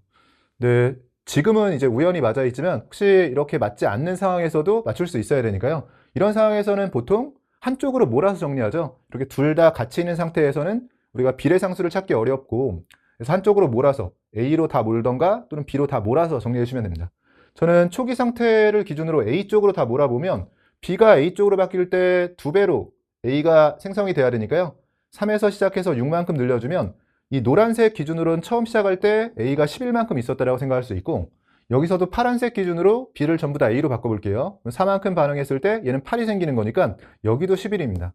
근데 지금은 이제 우연히 맞아 있지만 혹시 이렇게 맞지 않는 상황에서도 맞출 수 있어야 되니까요. 이런 상황에서는 보통 한쪽으로 몰아서 정리하죠. 이렇게 둘 다 같이 있는 상태에서는 우리가 비례상수를 찾기 어렵고, 그래서 한쪽으로 몰아서 A로 다 몰던가 또는 B로 다 몰아서 정리해 주시면 됩니다. 저는 초기 상태를 기준으로 A 쪽으로 다 몰아보면 B가 A 쪽으로 바뀔 때 2배로 A가 생성이 돼야 되니까요. 3에서 시작해서 6만큼 늘려주면 이 노란색 기준으로는 처음 시작할 때 A가 11만큼 있었다고 생각할 수 있고, 여기서도 파란색 기준으로 B를 전부 다 A로 바꿔볼게요. 4만큼 반응했을 때 얘는 8이 생기는 거니까 여기도 11입니다.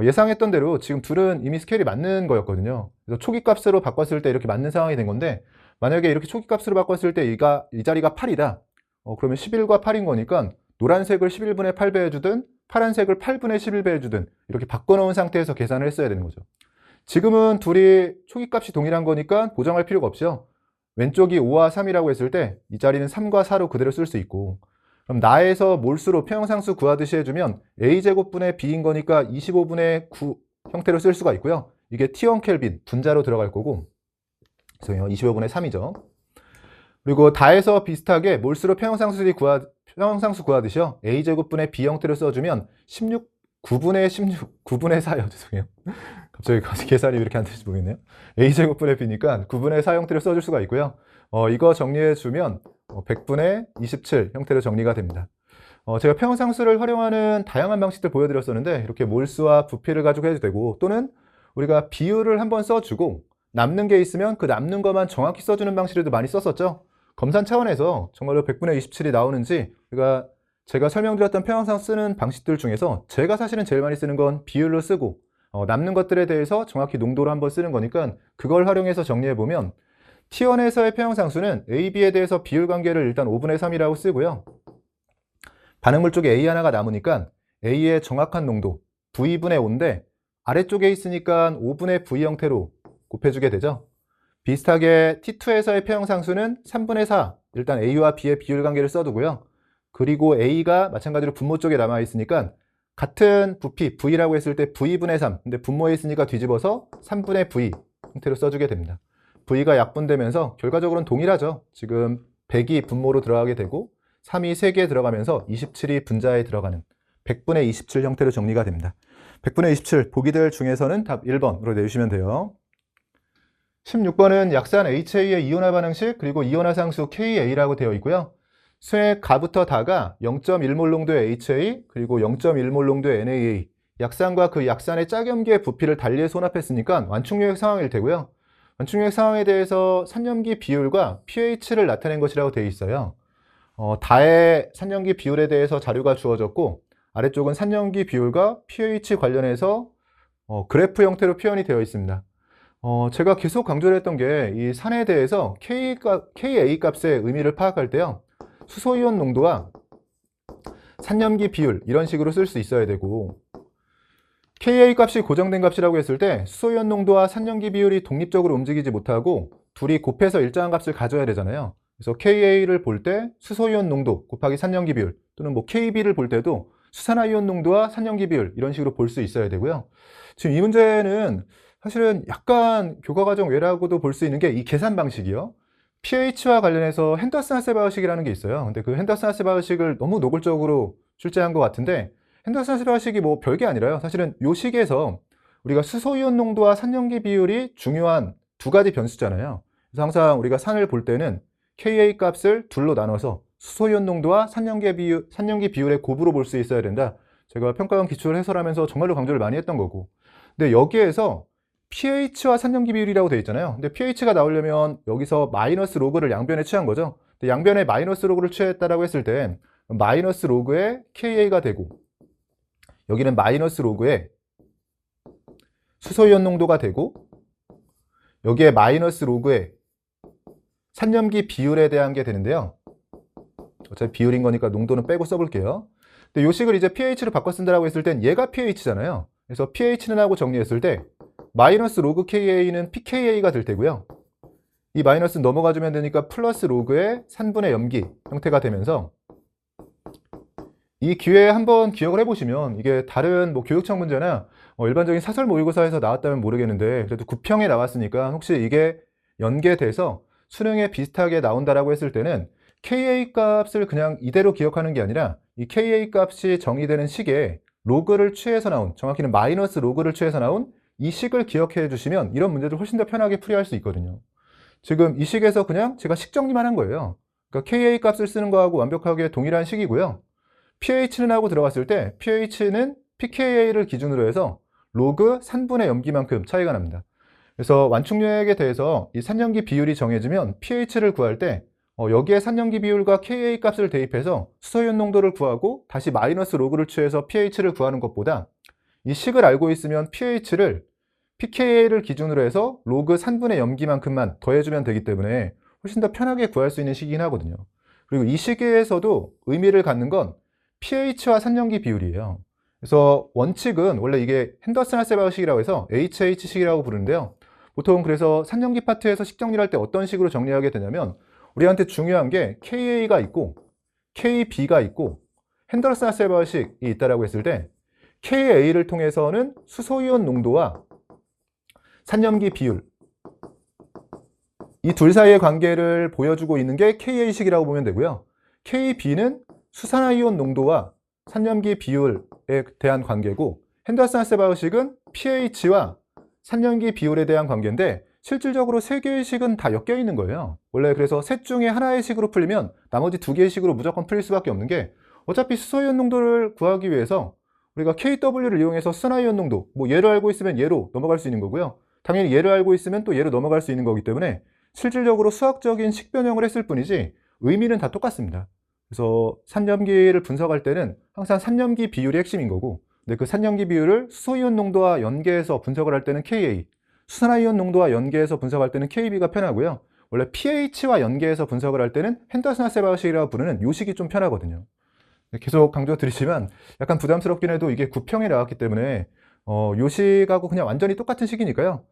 예상했던 대로 지금 둘은 이미 스케일이 맞는 거였거든요. 그래서 초기 값으로 바꿨을 때 이렇게 맞는 상황이 된 건데, 만약에 이렇게 초기 값으로 바꿨을 때 이 자리가 8이다. 그러면 11과 8인 거니까 노란색을 11분의 8배 해주든 파란색을 8분의 11배 해주든 이렇게 바꿔놓은 상태에서 계산을 했어야 되는 거죠. 지금은 둘이 초기 값이 동일한 거니까 보정할 필요가 없죠. 왼쪽이 5와 3이라고 했을 때 이 자리는 3과 4로 그대로 쓸 수 있고, 그럼 나에서 몰수로 평형상수 구하듯이 해주면 A제곱분의 B인 거니까 25분의 9 형태로 쓸 수가 있고요. 이게 T1 켈빈 분자로 들어갈 거고, 그래서 25분의 3이죠. 그리고 다해서 비슷하게 몰수로 평형상수 구하듯이요. A제곱분의 B 형태로 써주면 9분의 4요. 죄송해요. 갑자기 계산이 왜 이렇게 안 되는지 모르겠네요. A제곱분의 B니까 9분의 4 형태로 써줄 수가 있고요. 이거 정리해주면 100분의 27 형태로 정리가 됩니다. 제가 평형상수를 활용하는 다양한 방식들 보여드렸었는데, 이렇게 몰수와 부피를 가지고 해도 되고, 또는 우리가 비율을 한번 써주고 남는 게 있으면 그 남는 것만 정확히 써주는 방식으로도 많이 썼었죠. 검산 차원에서 정말로 100분의 27이 나오는지, 제가 설명드렸던 평형상수 쓰는 방식들 중에서 제가 사실은 제일 많이 쓰는 건 비율로 쓰고, 남는 것들에 대해서 정확히 농도로 한번 쓰는 거니까 그걸 활용해서 정리해보면, T1에서의 평형상수는 A, B에 대해서 비율 관계를 일단 5분의 3이라고 쓰고요. 반응물 쪽에 A 하나가 남으니까 A의 정확한 농도 V분의 5인데 아래쪽에 있으니까 5분의 V 형태로 곱해주게 되죠. 비슷하게 T2에서의 평형상수는 3분의 4, 일단 A와 B의 비율 관계를 써두고요. 그리고 A가 마찬가지로 분모 쪽에 남아있으니까 같은 부피 V라고 했을 때 V분의 3, 근데 분모에 있으니까 뒤집어서 3분의 V 형태로 써주게 됩니다. V가 약분되면서 결과적으로는 동일하죠. 지금 100이 분모로 들어가게 되고 3이 3개에 들어가면서 27이 분자에 들어가는 100분의 27 형태로 정리가 됩니다. 100분의 27 보기들 중에서는 답 1번으로 내주시면 돼요. 16번은 약산 HA의 이온화 반응식 그리고 이온화 상수 KA라고 되어 있고요. 수의 가부터 다가 0.1몰 농도의 HA 그리고 0.1몰 농도의 NaA, 약산과 그 약산의 짝염기의 부피를 달리해서 혼합했으니까 완충유액 상황일 테고요. 완충유액 상황에 대해서 산염기 비율과 pH를 나타낸 것이라고 되어 있어요. 다의 산염기 비율에 대해서 자료가 주어졌고, 아래쪽은 산염기 비율과 pH 관련해서 그래프 형태로 표현이 되어 있습니다. 제가 계속 강조를 했던 게 이 산에 대해서 KA 값의 의미를 파악할 때요, 수소이온 농도와 산염기 비율 이런 식으로 쓸 수 있어야 되고, KA 값이 고정된 값이라고 했을 때 수소이온 농도와 산염기 비율이 독립적으로 움직이지 못하고 둘이 곱해서 일정한 값을 가져야 되잖아요. 그래서 KA를 볼 때 수소이온 농도 곱하기 산염기 비율, 또는 KB를 볼 때도 수산화이온 농도와 산염기 비율 이런 식으로 볼 수 있어야 되고요. 지금 이 문제는 사실은 약간 교과과정 외라고도 볼 수 있는 게 이 계산 방식이요. pH와 관련해서 핸더슨-하세 방식이라는 게 있어요. 근데 그 핸더슨-하세 방식을 너무 노골적으로 출제한 것 같은데, 핸더슨-하세 방식이 뭐 별게 아니라요. 사실은 이 식에서 우리가 수소이온 농도와 산염기 비율이 중요한 두 가지 변수잖아요. 그래서 항상 우리가 산을 볼 때는 KA 값을 둘로 나눠서 수소이온 농도와 산염기 비율의 곱으로 볼 수 있어야 된다. 제가 평가원 기출 해설하면서 정말로 강조를 많이 했던 거고, 근데 여기에서 pH와 산염기 비율이라고 되어 있잖아요. 근데 pH가 나오려면 여기서 마이너스 로그를 양변에 취한 거죠. 근데 양변에 마이너스 로그를 취했다라고 했을 때 마이너스 로그의 Ka가 되고, 여기는 마이너스 로그의 수소이온 농도가 되고, 여기에 마이너스 로그의 산염기 비율에 대한 게 되는데요. 어차피 비율인 거니까 농도는 빼고 써볼게요. 근데 요 식을 이제 pH로 바꿔 쓴다라고 했을 땐 얘가 pH잖아요. 그래서 pH는 하고 정리했을 때 마이너스 로그 Ka는 pKa가 될 테고요. 이 마이너스 넘어가 주면 되니까 플러스 로그의 산분의 염기 형태가 되면서, 이 기회에 한번 기억을 해보시면 이게 다른 뭐 교육청 문제나 일반적인 사설 모의고사에서 나왔다면 모르겠는데, 그래도 9평에 나왔으니까 혹시 이게 연계돼서 수능에 비슷하게 나온다라고 했을 때는 Ka 값을 그냥 이대로 기억하는 게 아니라 이 Ka 값이 정의되는 식에 로그를 취해서 나온, 정확히는 마이너스 로그를 취해서 나온 이 식을 기억해 주시면 이런 문제들 훨씬 더 편하게 풀이할 수 있거든요. 지금 이 식에서 그냥 제가 식 정리만 한 거예요. 그러니까 Ka 값을 쓰는 거하고 완벽하게 동일한 식이고요. pH는 하고 들어갔을 때 pH는 pKa를 기준으로 해서 로그 산분의 염기만큼 차이가 납니다. 그래서 완충력에 대해서 이 산염기 비율이 정해지면 pH를 구할 때 여기에 산염기 비율과 Ka 값을 대입해서 수소이온 농도를 구하고 다시 마이너스 로그를 취해서 pH를 구하는 것보다 이 식을 알고 있으면 pH를 pKa를 기준으로 해서 로그 산분의 염기만큼만 더해주면 되기 때문에 훨씬 더 편하게 구할 수 있는 식이긴 하거든요. 그리고 이 식에서도 의미를 갖는 건 pH와 산염기 비율이에요. 그래서 원칙은 원래 이게 핸더슨-하세바우식이라고 해서 HH식이라고 부르는데요. 보통 그래서 산염기 파트에서 식 정리를 할 때 어떤 식으로 정리하게 되냐면, 우리한테 중요한 게 Ka가 있고 KB가 있고 핸더슨-하세바우식이 있다라고 했을 때 Ka를 통해서는 수소이온 농도와 산염기 비율, 이 둘 사이의 관계를 보여주고 있는 게 Ka식이라고 보면 되고요. KB는 수산화이온 농도와 산염기 비율에 대한 관계고, 핸더슨-하세바우식은 pH와 산염기 비율에 대한 관계인데 실질적으로 세 개의 식은 다 엮여 있는 거예요. 원래 그래서 셋 중에 하나의 식으로 풀리면 나머지 두 개의 식으로 무조건 풀릴 수밖에 없는 게, 어차피 수소이온 농도를 구하기 위해서 우리가 KW를 이용해서 수산화이온 농도, 뭐 얘를 알고 있으면 얘로 넘어갈 수 있는 거고요. 당연히 얘를 알고 있으면 또 얘로 넘어갈 수 있는 거기 때문에 실질적으로 수학적인 식 변형을 했을 뿐이지 의미는 다 똑같습니다. 그래서 산염기를 분석할 때는 항상 산염기 비율이 핵심인 거고, 근데 그 산염기 비율을 수소이온 농도와 연계해서 분석을 할 때는 Ka, 수산화이온 농도와 연계해서 분석할 때는 KB가 편하고요. 원래 pH와 연계해서 분석을 할 때는 핸더슨-하세바우식이라고 부르는 요 식이 좀 편하거든요. 계속 강조드리지만 약간 부담스럽긴 해도 이게 9평에 나왔기 때문에 요 식하고 그냥 완전히 똑같은 식이니까요.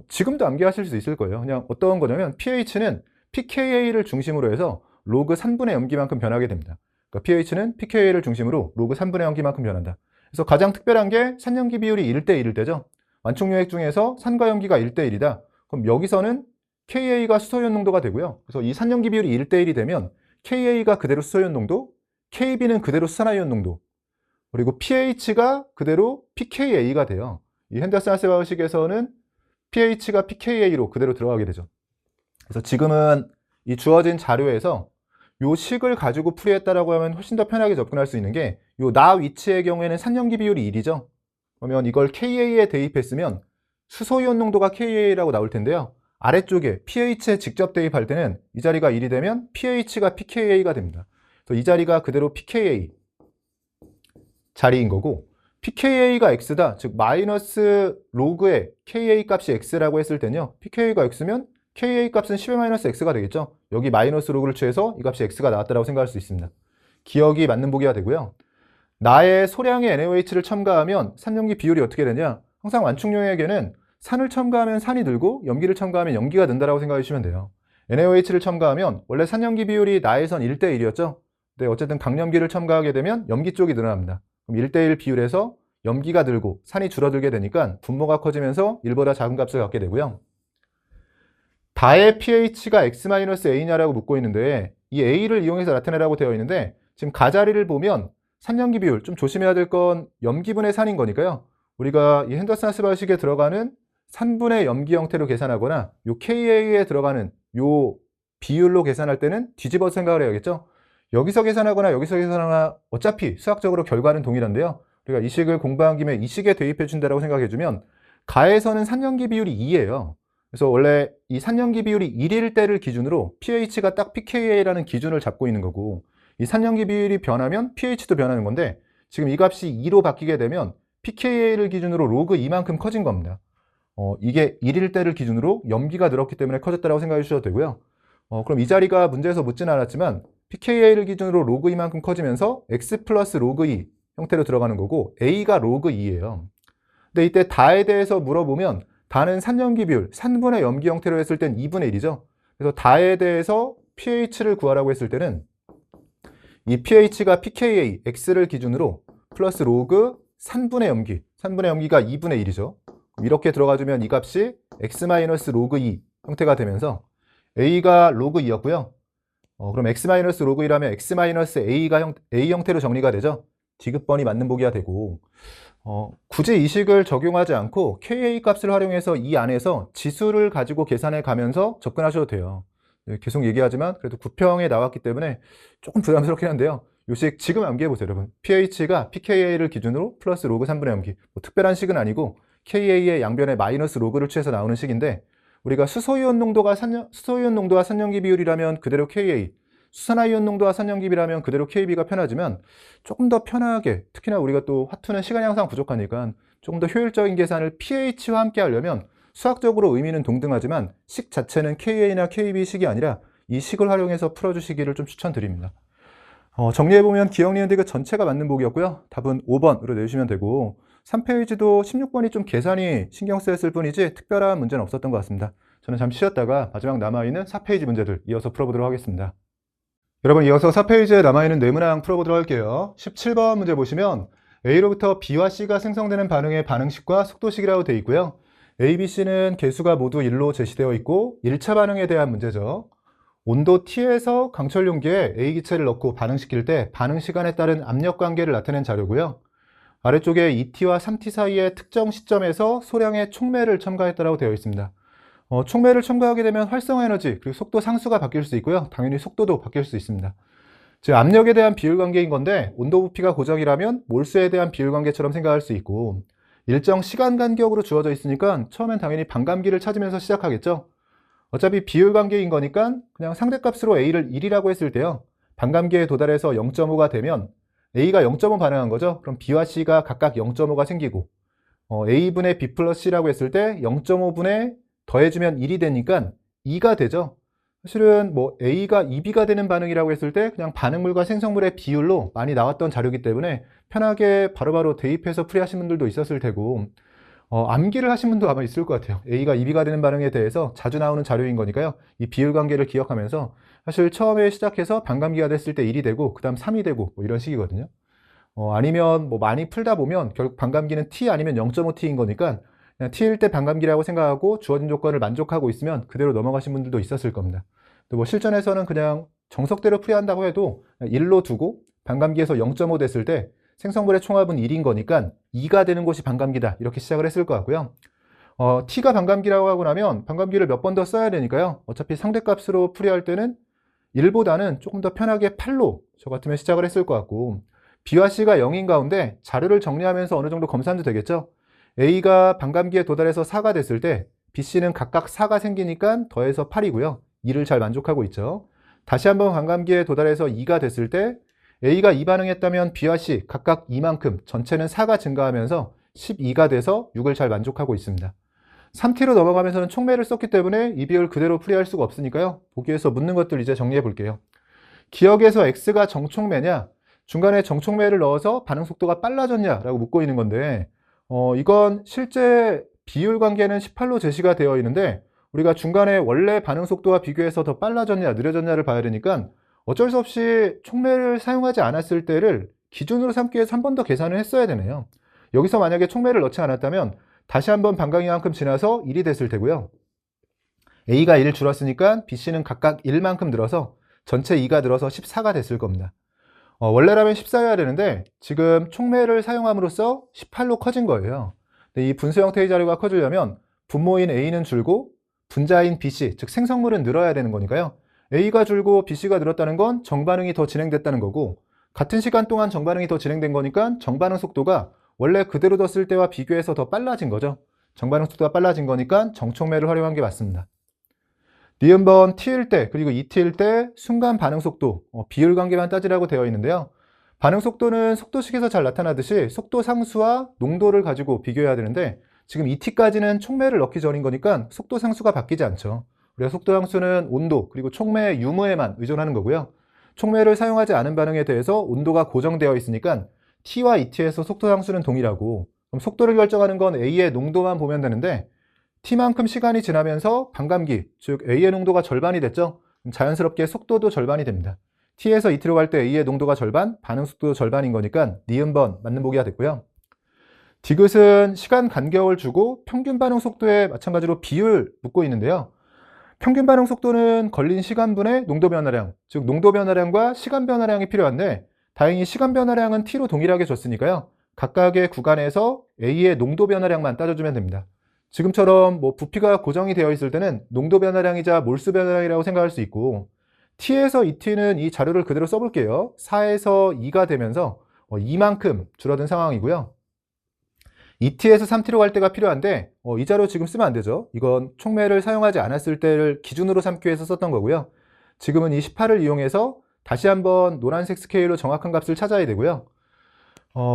지금도 암기하실 수 있을 거예요. 그냥 어떤 거냐면 pH는 pKa를 중심으로 해서 로그 3분의 염기만큼 변하게 됩니다. 그러니까 pH는 pKa를 중심으로 로그 3분의 염기만큼 변한다. 그래서 가장 특별한 게 산염기 비율이 1대1일 때죠. 완충유액 중에서 산과 염기가 1대1이다. 그럼 여기서는 Ka가 수소이온 농도가 되고요. 그래서 이 산염기 비율이 1대1이 되면 Ka가 그대로 수소이온 농도, KB는 그대로 수산화이온 농도, 그리고 pH가 그대로 pKa가 돼요. 이 핸더슨-하세바우식에서는 pH가 pKa로 그대로 들어가게 되죠. 그래서 지금은 이 주어진 자료에서 요 식을 가지고 풀이했다라고 하면 훨씬 더 편하게 접근할 수 있는 게, 요 나 위치의 경우에는 산염기 비율이 1이죠. 그러면 이걸 Ka에 대입했으면 수소이온 농도가 Ka라고 나올 텐데요. 아래쪽에 pH에 직접 대입할 때는 이 자리가 1이 되면 pH가 pKa가 됩니다. 그래서 이 자리가 그대로 pKa 자리인 거고, pKa가 x다, 즉 마이너스 로그의 Ka 값이 x라고 했을 때는요, pKa가 x면 Ka 값은 10의 x가 되겠죠. 여기 마이너스 로그를 취해서 이 값이 x가 나왔다고 생각할 수 있습니다. 기억이 맞는 보기가 되고요. 나의 소량의 NaOH를 첨가하면 산염기 비율이 어떻게 되냐, 항상 완충용액에는 산을 첨가하면 산이 늘고 염기를 첨가하면 염기가 는다라고 생각해 주시면 돼요. NaOH를 첨가하면 원래 산염기 비율이 나에선 1대1이었죠. 근데 어쨌든 강염기를 첨가하게 되면 염기 쪽이 늘어납니다. 그럼 1대1 비율에서 염기가 늘고 산이 줄어들게 되니까 분모가 커지면서 1보다 작은 값을 갖게 되고요. 다의 pH가 x-a냐라고 묻고 있는데, 이 a를 이용해서 나타내라고 되어 있는데, 지금 가자리를 보면 산염기 비율, 좀 조심해야 될 건 염기분의 산인 거니까요. 우리가 이 핸더슨-하세바우식에 들어가는 산분의 염기 형태로 계산하거나 요 Ka에 들어가는 요 비율로 계산할 때는 뒤집어서 생각을 해야겠죠. 여기서 계산하거나 여기서 계산하거나 어차피 수학적으로 결과는 동일한데요. 우리가 이 식을 공부한 김에 이 식에 대입해 준다라고 생각해 주면 가에서는 산염기 비율이 2예요. 그래서 원래 이 산염기 비율이 1일 때를 기준으로 pH가 딱 pKa라는 기준을 잡고 있는 거고, 이 산염기 비율이 변하면 pH도 변하는 건데, 지금 이 값이 2로 바뀌게 되면 pKa를 기준으로 로그 2만큼 커진 겁니다. 이게 1일 때를 기준으로 염기가 늘었기 때문에 커졌다고 생각해 주셔도 되고요. 그럼 이 자리가 문제에서 묻지는 않았지만 pKa를 기준으로 로그 2만큼 커지면서 x 플러스 로그 2 형태로 들어가는 거고, a가 로그 2예요. 근데 이때 다에 대해서 물어보면 다는 산염기 비율, 산분의 염기 형태로 했을 땐 2분의 1이죠. 그래서 다에 대해서 pH를 구하라고 했을 때는 이 pH가 pKa, x를 기준으로 플러스 로그 산분의 염기, 산분의 염기가 2분의 1이죠. 이렇게 들어가주면 이 값이 x-로그 2 형태가 되면서 a가 로그 2였고요. 그럼 x-로그 2라면 x-a가 a 형태로 정리가 되죠. 디귿번이 맞는 보기가 되고, 굳이 이 식을 적용하지 않고 ka 값을 활용해서 이 안에서 지수를 가지고 계산해 가면서 접근하셔도 돼요. 계속 얘기하지만 그래도 9평에 나왔기 때문에 조금 부담스럽긴 한데요. 이 식 지금 암기해 보세요, 여러분. pH가 pKa를 기준으로 플러스 로그 3분의 염기. 뭐 특별한 식은 아니고 ka의 양변에 마이너스 로그를 취해서 나오는 식인데, 우리가 수소이온 농도가 산염기 비율이라면 그대로 ka, 수산화이온 농도와 산염기 비율이라면 그대로 kb가 편하지만, 조금 더 편하게, 특히나 우리가 또 화투는 시간이 항상 부족하니까 조금 더 효율적인 계산을 pH와 함께 하려면 수학적으로 의미는 동등하지만 식 자체는 ka나 kb 식이 아니라 이 식을 활용해서 풀어주시기를 좀 추천드립니다. 정리해보면 기억, 니은, 디귿 전체가 맞는 보기였고요. 답은 5번으로 내주시면 되고, 3페이지도 16번이 좀 계산이 신경 쓰였을 뿐이지 특별한 문제는 없었던 것 같습니다. 저는 잠시 쉬었다가 마지막 남아있는 4페이지 문제들 이어서 풀어보도록 하겠습니다. 여러분, 이어서 4페이지에 남아있는 네모난 풀어보도록 할게요. 17번 문제 보시면 A로부터 B와 C가 생성되는 반응의 반응식과 속도식이라고 되어 있고요. A, B, C는 개수가 모두 1로 제시되어 있고 1차 반응에 대한 문제죠. 온도 T에서 강철 용기에 A 기체를 넣고 반응시킬 때 반응 시간에 따른 압력 관계를 나타낸 자료고요. 아래쪽에 2T와 3T 사이의 특정 시점에서 소량의 촉매를 첨가했다고 되어 있습니다. 촉매를 첨가하게 되면 활성화 에너지 그리고 속도 상수가 바뀔 수 있고요. 당연히 속도도 바뀔 수 있습니다. 즉 압력에 대한 비율 관계인 건데, 온도 부피가 고정이라면 몰수에 대한 비율 관계처럼 생각할 수 있고, 일정 시간 간격으로 주어져 있으니까 처음엔 당연히 반감기를 찾으면서 시작하겠죠. 어차피 비율 관계인 거니까 그냥 상대값으로 A를 1이라고 했을 때요, 반감기에 도달해서 0.5가 되면 A가 0.5 반응한 거죠. 그럼 B와 C가 각각 0.5가 생기고, A분의 B 플러스 C라고 했을 때 0.5분에 더해주면 1이 되니까 2가 되죠. 사실은 뭐 A가 2B가 되는 반응이라고 했을 때 그냥 반응물과 생성물의 비율로 많이 나왔던 자료이기 때문에 편하게 바로바로 대입해서 풀이하신 분들도 있었을 테고, 암기를 하신 분도 아마 있을 것 같아요. A가 2B가 되는 반응에 대해서 자주 나오는 자료인 거니까요. 이 비율 관계를 기억하면서 사실 처음에 시작해서 반감기가 됐을 때 1이 되고 그 다음 3이 되고 뭐 이런 식이거든요. 아니면 뭐 많이 풀다 보면 결국 반감기는 T 아니면 0.5T인 거니까 그냥 T일 때 반감기라고 생각하고 주어진 조건을 만족하고 있으면 그대로 넘어가신 분들도 있었을 겁니다. 또 뭐 실전에서는 그냥 정석대로 풀이한다고 해도 1로 두고 반감기에서 0.5 됐을 때 생성물의 총합은 1인 거니까 2가 되는 곳이 반감기다, 이렇게 시작을 했을 것 같고요. T가 반감기라고 하고 나면 반감기를 몇 번 더 써야 되니까요. 어차피 상대값으로 풀이할 때는 1보다는 조금 더 편하게 8로 저 같으면 시작을 했을 것 같고, B와 C가 0인 가운데 자료를 정리하면서 어느 정도 검사도 되겠죠. A가 반감기에 도달해서 4가 됐을 때 B, C는 각각 4가 생기니까 더해서 8이고요. 2를 잘 만족하고 있죠. 다시 한번 반감기에 도달해서 2가 됐을 때 A가 2 반응했다면 B와 C 각각 2만큼 전체는 4가 증가하면서 12가 돼서 6을 잘 만족하고 있습니다. 3T로 넘어가면서는 촉매를 썼기 때문에 이 비율 그대로 풀이할 수가 없으니까요. 보기에서 묻는 것들 이제 정리해 볼게요. 기억에서 X가 정촉매냐, 중간에 정촉매를 넣어서 반응 속도가 빨라졌냐라고 묻고 있는 건데, 이건 실제 비율 관계는 18로 제시가 되어 있는데 우리가 중간에 원래 반응 속도와 비교해서 더 빨라졌냐 느려졌냐를 봐야 되니까 어쩔 수 없이 촉매를 사용하지 않았을 때를 기준으로 삼기 위해서 한 번 더 계산을 했어야 되네요. 여기서 만약에 촉매를 넣지 않았다면 다시 한번 반감기만큼 지나서 1이 됐을 테고요. A가 1 줄었으니까 B, C는 각각 1만큼 늘어서 전체 2가 늘어서 14가 됐을 겁니다. 원래라면 14여야 되는데 지금 촉매를 사용함으로써 18로 커진 거예요. 근데 이 분수 형태의 자료가 커지려면 분모인 A는 줄고 분자인 BC, 즉 생성물은 늘어야 되는 거니까요. A가 줄고 BC가 늘었다는 건 정반응이 더 진행됐다는 거고, 같은 시간 동안 정반응이 더 진행된 거니까 정반응 속도가 원래 그대로 뒀을 때와 비교해서 더 빨라진 거죠. 정반응 속도가 빨라진 거니까 정촉매를 활용한 게 맞습니다. 니은번 t일 때 그리고 2t일 때 순간 반응 속도 비율 관계만 따지라고 되어 있는데요. 반응 속도는 속도식에서 잘 나타나듯이 속도 상수와 농도를 가지고 비교해야 되는데 지금 2t까지는 촉매를 넣기 전인 거니까 속도 상수가 바뀌지 않죠. 우리가 속도 상수는 온도 그리고 촉매의 유무에만 의존하는 거고요. 촉매를 사용하지 않은 반응에 대해서 온도가 고정되어 있으니까 t와 2t에서 속도 상수는 동일하고 그럼 속도를 결정하는 건 A의 농도만 보면 되는데 t만큼 시간이 지나면서 반감기, 즉 A의 농도가 절반이 됐죠? 그럼 자연스럽게 속도도 절반이 됩니다. t에서 2t로 갈 때 A의 농도가 절반, 반응 속도도 절반인 거니까 니은번 맞는 보기가 됐고요. 디귿은 시간 간격을 주고 평균 반응 속도에 마찬가지로 비율 묻고 있는데요. 평균 반응 속도는 걸린 시간분의 농도 변화량, 즉 농도 변화량과 시간 변화량이 필요한데 다행히 시간 변화량은 t로 동일하게 줬으니까요. 각각의 구간에서 A의 농도 변화량만 따져주면 됩니다. 지금처럼 부피가 고정이 되어 있을 때는 농도 변화량이자 몰수 변화량이라고 생각할 수 있고 t에서 2t는 이 자료를 그대로 써볼게요. 4에서 2가 되면서 2만큼 줄어든 상황이고요. 2t에서 3t로 갈 때가 필요한데 이 자료 지금 쓰면 안 되죠. 이건 촉매를 사용하지 않았을 때를 기준으로 삼기 위해서 썼던 거고요. 지금은 이 18을 이용해서 다시 한번 노란색 스케일로 정확한 값을 찾아야 되고요.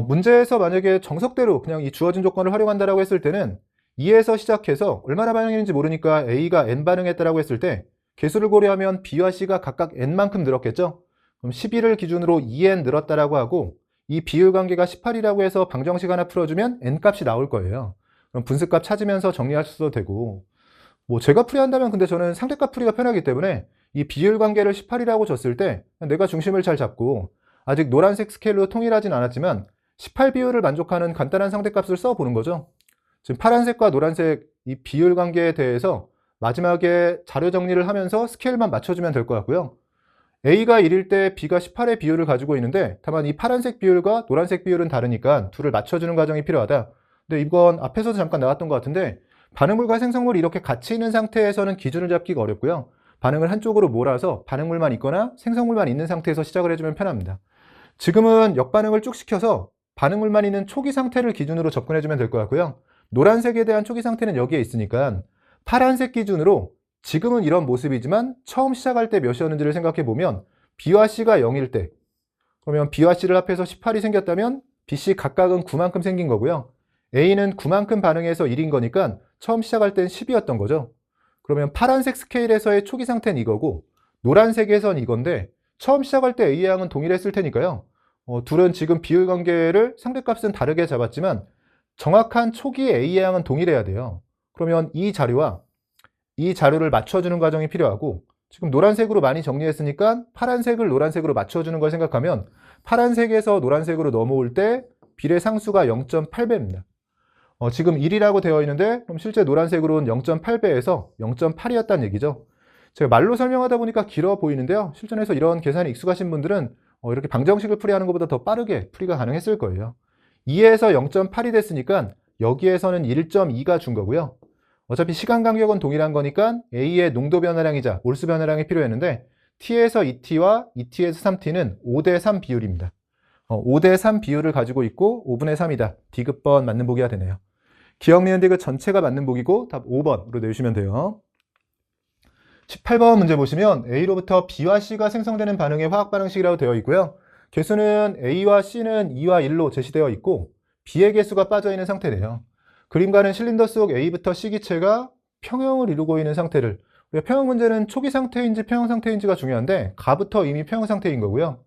문제에서 만약에 정석대로 그냥 이 주어진 조건을 활용한다라고 했을 때는 2에서 시작해서 얼마나 반응했는지 모르니까 A가 n 반응했다라고 했을 때 개수를 고려하면 B와 C가 각각 n만큼 늘었겠죠? 그럼 11을 기준으로 2n 늘었다라고 하고 이 비율 관계가 18이라고 해서 방정식 하나 풀어주면 n 값이 나올 거예요. 그럼 분수값 찾으면서 정리하셔도 되고 제가 풀이한다면 근데 저는 상대값 풀이가 편하기 때문에 이 비율 관계를 18이라고 줬을 때 내가 중심을 잘 잡고 아직 노란색 스케일로 통일하진 않았지만 18 비율을 만족하는 간단한 상대값을 써보는 거죠. 지금 파란색과 노란색 이 비율 관계에 대해서 마지막에 자료 정리를 하면서 스케일만 맞춰주면 될 것 같고요. A가 1일 때 B가 18의 비율을 가지고 있는데 다만 이 파란색 비율과 노란색 비율은 다르니까 둘을 맞춰주는 과정이 필요하다. 근데 이건 앞에서도 잠깐 나왔던 것 같은데 반응물과 생성물이 이렇게 같이 있는 상태에서는 기준을 잡기가 어렵고요. 반응을 한쪽으로 몰아서 반응물만 있거나 생성물만 있는 상태에서 시작을 해주면 편합니다. 지금은 역반응을 쭉 시켜서 반응물만 있는 초기 상태를 기준으로 접근해주면 될 것 같고요. 노란색에 대한 초기 상태는 여기에 있으니까 파란색 기준으로 지금은 이런 모습이지만 처음 시작할 때 몇이었는지를 생각해 보면 B와 C가 0일 때 그러면 B와 C를 합해서 18이 생겼다면 B, C 각각은 9만큼 생긴 거고요. A는 9만큼 반응해서 1인 거니까 처음 시작할 땐 10이었던 거죠. 그러면 파란색 스케일에서의 초기 상태는 이거고 노란색에선 이건데 처음 시작할 때 A의 양은 동일했을 테니까요. 둘은 지금 비율 관계를 상대값은 다르게 잡았지만 정확한 초기 A의 양은 동일해야 돼요. 그러면 이 자료와 이 자료를 맞춰주는 과정이 필요하고 지금 노란색으로 많이 정리했으니까 파란색을 노란색으로 맞춰주는 걸 생각하면 파란색에서 노란색으로 넘어올 때 비례 상수가 0.8배입니다. 지금 1이라고 되어 있는데 그럼 실제 노란색으로는 0.8배에서 0.8이었다는 얘기죠. 제가 말로 설명하다 보니까 길어 보이는데요. 실전에서 이런 계산이 익숙하신 분들은 이렇게 방정식을 풀이하는 것보다 더 빠르게 풀이가 가능했을 거예요. 2에서 0.8이 됐으니까 여기에서는 1.2가 준 거고요. 어차피 시간 간격은 동일한 거니까 A의 농도 변화량이자 몰수 변화량이 필요했는데 T에서 2T와 2T에서 3T는 5대3 비율입니다. 5대3 비율을 가지고 있고 5분의 3이다. 디귿번 맞는 보기가 되네요. 기억, 니은, 디귿 전체가 맞는 보기고 답 5번으로 내주시면 돼요. 18번 문제 보시면 A로부터 B와 C가 생성되는 반응의 화학 반응식이라고 되어 있고요. 개수는 A와 C는 2와 1로 제시되어 있고 B의 개수가 빠져있는 상태네요. 그림과는 실린더 속 A부터 C 기체가 평형을 이루고 있는 상태를 평형 문제는 초기 상태인지 평형 상태인지가 중요한데 가부터 이미 평형 상태인 거고요.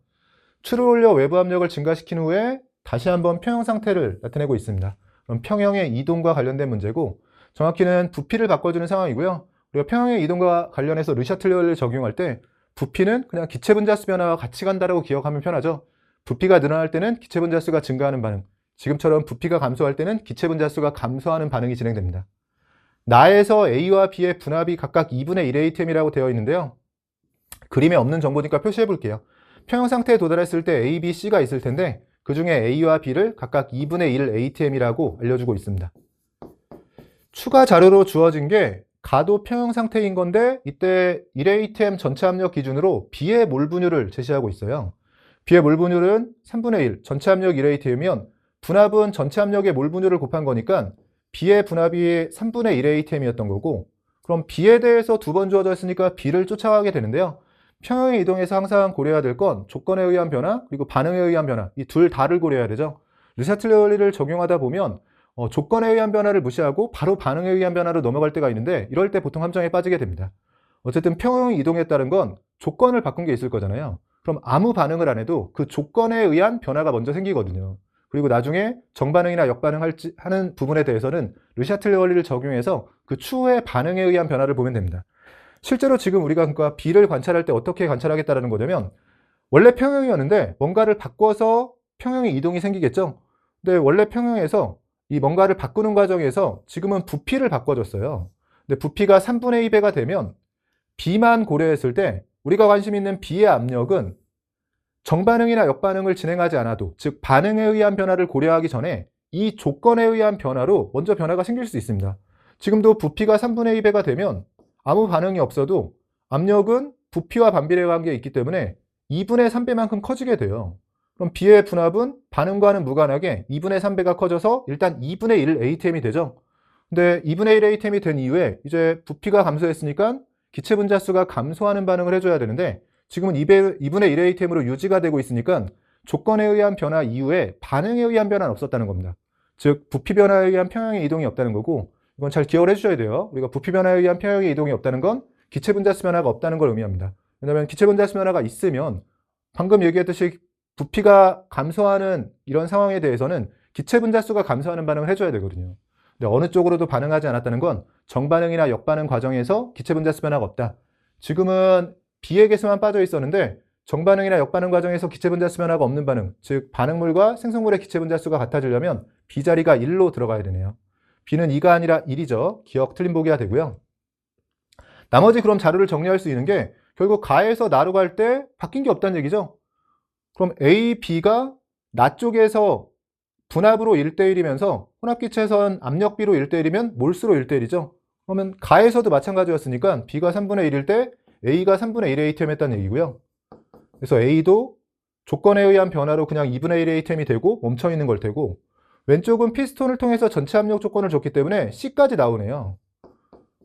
추를 올려 외부 압력을 증가시킨 후에 다시 한번 평형 상태를 나타내고 있습니다. 그럼 평형의 이동과 관련된 문제고 정확히는 부피를 바꿔주는 상황이고요. 우리가 평형의 이동과 관련해서 르샤틀레를 적용할 때 부피는 그냥 기체 분자수 변화와 같이 간다라고 기억하면 편하죠. 부피가 늘어날 때는 기체 분자수가 증가하는 반응, 지금처럼 부피가 감소할 때는 기체 분자수가 감소하는 반응이 진행됩니다. 나에서 A와 B의 분합이 각각 2분의 1 ATM이라고 되어 있는데요. 그림에 없는 정보니까 표시해 볼게요. 평형 상태에 도달했을 때 A, B, C가 있을 텐데 그 중에 A와 B를 각각 2분의 1 ATM이라고 알려주고 있습니다. 추가 자료로 주어진 게 가도 평형 상태인 건데 이때 1ATM 전체 압력 기준으로 B의 몰 분율을 제시하고 있어요. B의 몰 분율은 3분의 1, 전체 압력 1ATM이면 분합은 전체 압력의 몰 분율을 곱한 거니까 B의 분압이 3분의 1의 ATM이었던 거고, 그럼 B에 대해서 두 번 주어져 있으니까 B를 쫓아가게 되는데요. 평형의 이동에서 항상 고려해야 될 건 조건에 의한 변화, 그리고 반응에 의한 변화, 이 둘 다를 고려해야 되죠. 르샤틀레 원리를 적용하다 보면 조건에 의한 변화를 무시하고 바로 반응에 의한 변화로 넘어갈 때가 있는데, 이럴 때 보통 함정에 빠지게 됩니다. 어쨌든 평형의 이동에 따른 건 조건을 바꾼 게 있을 거잖아요. 그럼 아무 반응을 안 해도 그 조건에 의한 변화가 먼저 생기거든요. 그리고 나중에 정반응이나 역반응하는 부분에 대해서는 르샤틀레 원리를 적용해서 그 추후의 반응에 의한 변화를 보면 됩니다. 실제로 지금 우리가 그러니까 B를 관찰할 때 어떻게 관찰하겠다는 거냐면, 원래 평형이었는데 뭔가를 바꿔서 평형의 이동이 생기겠죠. 근데 원래 평형에서 이 뭔가를 바꾸는 과정에서 지금은 부피를 바꿔줬어요. 근데 부피가 3분의 2배가 되면 B만 고려했을 때 우리가 관심 있는 B의 압력은 정반응이나 역반응을 진행하지 않아도, 즉 반응에 의한 변화를 고려하기 전에 이 조건에 의한 변화로 먼저 변화가 생길 수 있습니다. 지금도 부피가 3분의 2배가 되면 아무 반응이 없어도 압력은 부피와 반비례 관계에 있기 때문에 2분의 3배만큼 커지게 돼요. 그럼 B의 분압은 반응과는 무관하게 2분의 3배가 커져서 일단 2분의 1 ATM이 되죠. 근데 2분의 1 ATM이 된 이후에 이제 부피가 감소했으니까 기체 분자수가 감소하는 반응을 해줘야 되는데, 지금은 2분의 1 ATM으로 유지가 되고 있으니까 조건에 의한 변화 이후에 반응에 의한 변화는 없었다는 겁니다. 즉 부피 변화에 의한 평형의 이동이 없다는 거고, 이건 잘 기억을 해주셔야 돼요. 우리가 부피 변화에 의한 평형의 이동이 없다는 건 기체 분자수 변화가 없다는 걸 의미합니다. 왜냐하면 기체 분자수 변화가 있으면 방금 얘기했듯이 부피가 감소하는 이런 상황에 대해서는 기체 분자수가 감소하는 반응을 해줘야 되거든요. 근데 어느 쪽으로도 반응하지 않았다는 건 정반응이나 역반응 과정에서 기체 분자수 변화가 없다. 지금은 B의 개수만 빠져 있었는데 정반응이나 역반응 과정에서 기체 분자수 변화가 없는 반응, 즉 반응물과 생성물의 기체 분자수가 같아지려면 B 자리가 1로 들어가야 되네요. B는 2가 아니라 1이죠. 기억 틀린 보기가 되고요. 나머지 그럼 자료를 정리할 수 있는 게 결국 가에서 나로 갈 때 바뀐 게 없다는 얘기죠. 그럼 A, B가 나 쪽에서 분압으로 1대1이면서 혼합기체선 압력비로 1대1이면 몰수로 1대1이죠. 그러면 가에서도 마찬가지였으니까 B가 3분의 1일 때 A가 3분의 1 ATM 했다는 얘기고요. 그래서 A도 조건에 의한 변화로 그냥 2분의 1 ATM이 되고 멈춰있는 걸 테고, 왼쪽은 피스톤을 통해서 전체 압력 조건을 줬기 때문에 C까지 나오네요.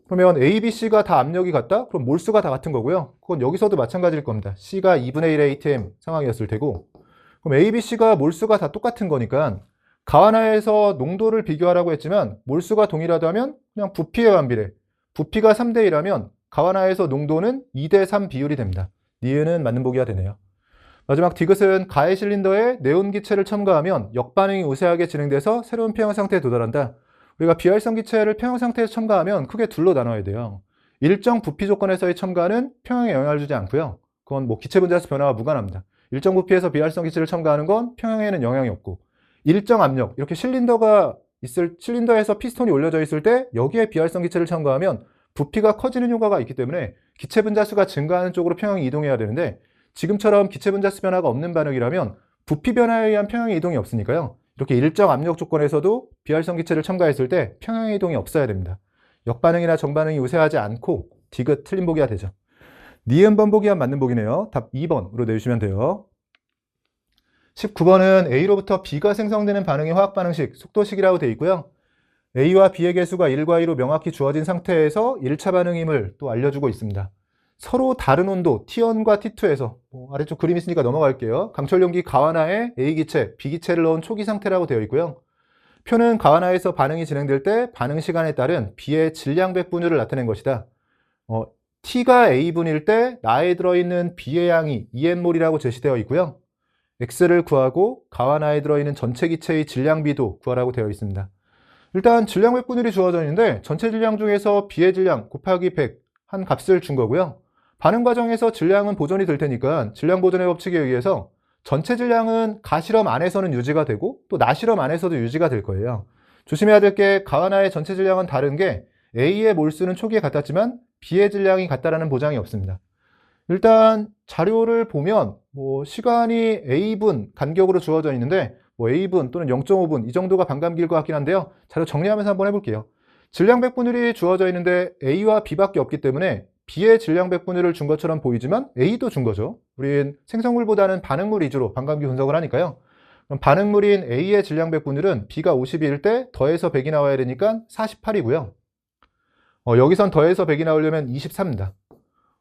그러면 A, B, C가 다 압력이 같다? 그럼 몰수가 다 같은 거고요. 그건 여기서도 마찬가지일 겁니다. C가 2분의 1 ATM 상황이었을 테고, 그럼 A, B, C가 몰수가 다 똑같은 거니까 가하나에서 농도를 비교하라고 했지만 몰수가 동일하다면 그냥 부피의 반비례, 부피가 3대 1하면 가하나에서 농도는 2대 3 비율이 됩니다. 니은은 맞는 보기가 되네요. 마지막 디귿은 가해 실린더에 네온 기체를 첨가하면 역반응이 우세하게 진행돼서 새로운 평형 상태에 도달한다. 우리가 비활성 기체를 평형 상태에서 첨가하면 크게 둘로 나눠야 돼요. 일정 부피 조건에서의 첨가는 평형에 영향을 주지 않고요. 그건 뭐 기체 분자수 변화와 무관합니다. 일정 부피에서 비활성 기체를 첨가하는 건 평형에는 영향이 없고, 일정 압력, 이렇게 실린더에서 피스톤이 올려져 있을 때 여기에 비활성 기체를 첨가하면 부피가 커지는 효과가 있기 때문에 기체 분자수가 증가하는 쪽으로 평형이 이동해야 되는데, 지금처럼 기체 분자수 변화가 없는 반응이라면 부피 변화에 의한 평형의 이동이 없으니까요. 이렇게 일정 압력 조건에서도 비활성 기체를 첨가했을 때 평형의 이동이 없어야 됩니다. 역반응이나 정반응이 우세하지 않고 디귿 틀린 보기가 되죠. 니은 번보기와 맞는 보기네요. 답 2번으로 내주시면 돼요. 19번은 A로부터 B가 생성되는 반응의 화학 반응식, 속도식이라고 되어 있고요. A와 B의 개수가 1과 2로 명확히 주어진 상태에서 1차 반응임을 또 알려주고 있습니다. 서로 다른 온도 T1과 T2에서 아래쪽 그림 있으니까 넘어갈게요. 강철 용기 가하나에 A기체, B기체를 넣은 초기 상태라고 되어 있고요. 표는 가하나에서 반응이 진행될 때 반응 시간에 따른 B의 질량 백분율을 나타낸 것이다. T가 A분일 때 나에 들어있는 B의 양이 2N몰이라고 제시되어 있고요. X를 구하고 가하나에 들어있는 전체 기체의 질량비도 구하라고 되어 있습니다. 일단 질량 백분율이 주어져 있는데 전체 질량 중에서 B의 질량 곱하기 100 한 값을 준 거고요. 반응 과정에서 질량은 보존이 될 테니까 질량 보존의 법칙에 의해서 전체 질량은 가실험 안에서는 유지가 되고 또 나실험 안에서도 유지가 될 거예요. 조심해야 될 게 가하나의 전체 질량은 다른 게 A의 몰수는 초기에 같았지만 B의 질량이 같다라는 보장이 없습니다. 일단 자료를 보면 시간이 A분 간격으로 주어져 있는데 A분 또는 0.5분 이 정도가 반감기일 것 같긴 한데요. 자료 정리하면서 한번 해볼게요. 질량 백분율이 주어져 있는데 A와 B밖에 없기 때문에 B의 질량 백분율을 준 것처럼 보이지만 A도 준 거죠. 우린 생성물보다는 반응물 위주로 반감기 분석을 하니까요. 그럼 반응물인 A의 질량 백분율은 B가 52일 때 더해서 100이 나와야 되니까 48이고요. 여기선 더해서 100이 나오려면 23입니다.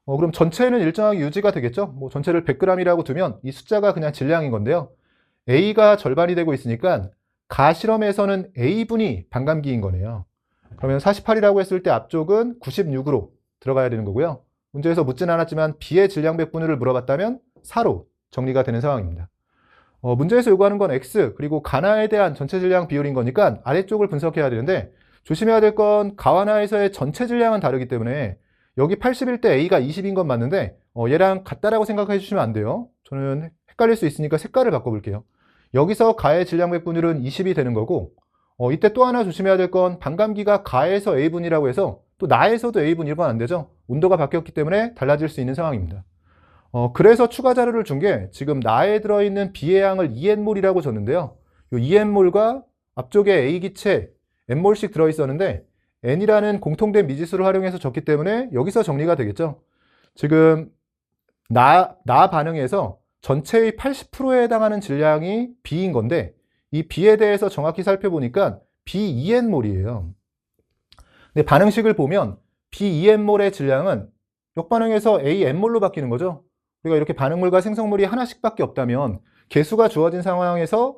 그럼 전체는 일정하게 유지가 되겠죠? 뭐 전체를 100g이라고 두면 이 숫자가 그냥 질량인 건데요. A가 절반이 되고 있으니까 가실험에서는 A분이 반감기인 거네요. 그러면 48이라고 했을 때 앞쪽은 96으로 들어가야 되는 거고요. 문제에서 묻진 않았지만 B의 질량 백분율을 물어봤다면 4로 정리가 되는 상황입니다. 문제에서 요구하는 건 X 그리고 가나에 대한 전체 질량 비율인 거니까 아래쪽을 분석해야 되는데 조심해야 될 건 가와나에서의 전체 질량은 다르기 때문에 여기 80일 때 A가 20인 건 맞는데 얘랑 같다라고 생각해 주시면 안 돼요. 저는 헷갈릴 수 있으니까 색깔을 바꿔볼게요. 여기서 가의 질량 백분율은 20이 되는 거고 이때 또 하나 조심해야 될 건 반감기가 가에서 A분이라고 해서 또 나에서도 A분이면 안 되죠. 온도가 바뀌었기 때문에 달라질 수 있는 상황입니다. 그래서 추가 자료를 준 게 지금 나에 들어있는 B의 양을 2N몰이라고 줬는데요. 이 2N몰과 앞쪽에 A 기체 N몰씩 들어있었는데 N이라는 공통된 미지수를 활용해서 줬기 때문에 여기서 정리가 되겠죠. 지금 나 반응에서 전체의 80%에 해당하는 질량이 B인 건데 이 B에 대해서 정확히 살펴보니까 B2N몰이에요. 근데 반응식을 보면 B2N몰의 질량은 역반응에서 AN몰로 바뀌는 거죠. 우리가 이렇게 반응물과 생성물이 하나씩밖에 없다면 개수가 주어진 상황에서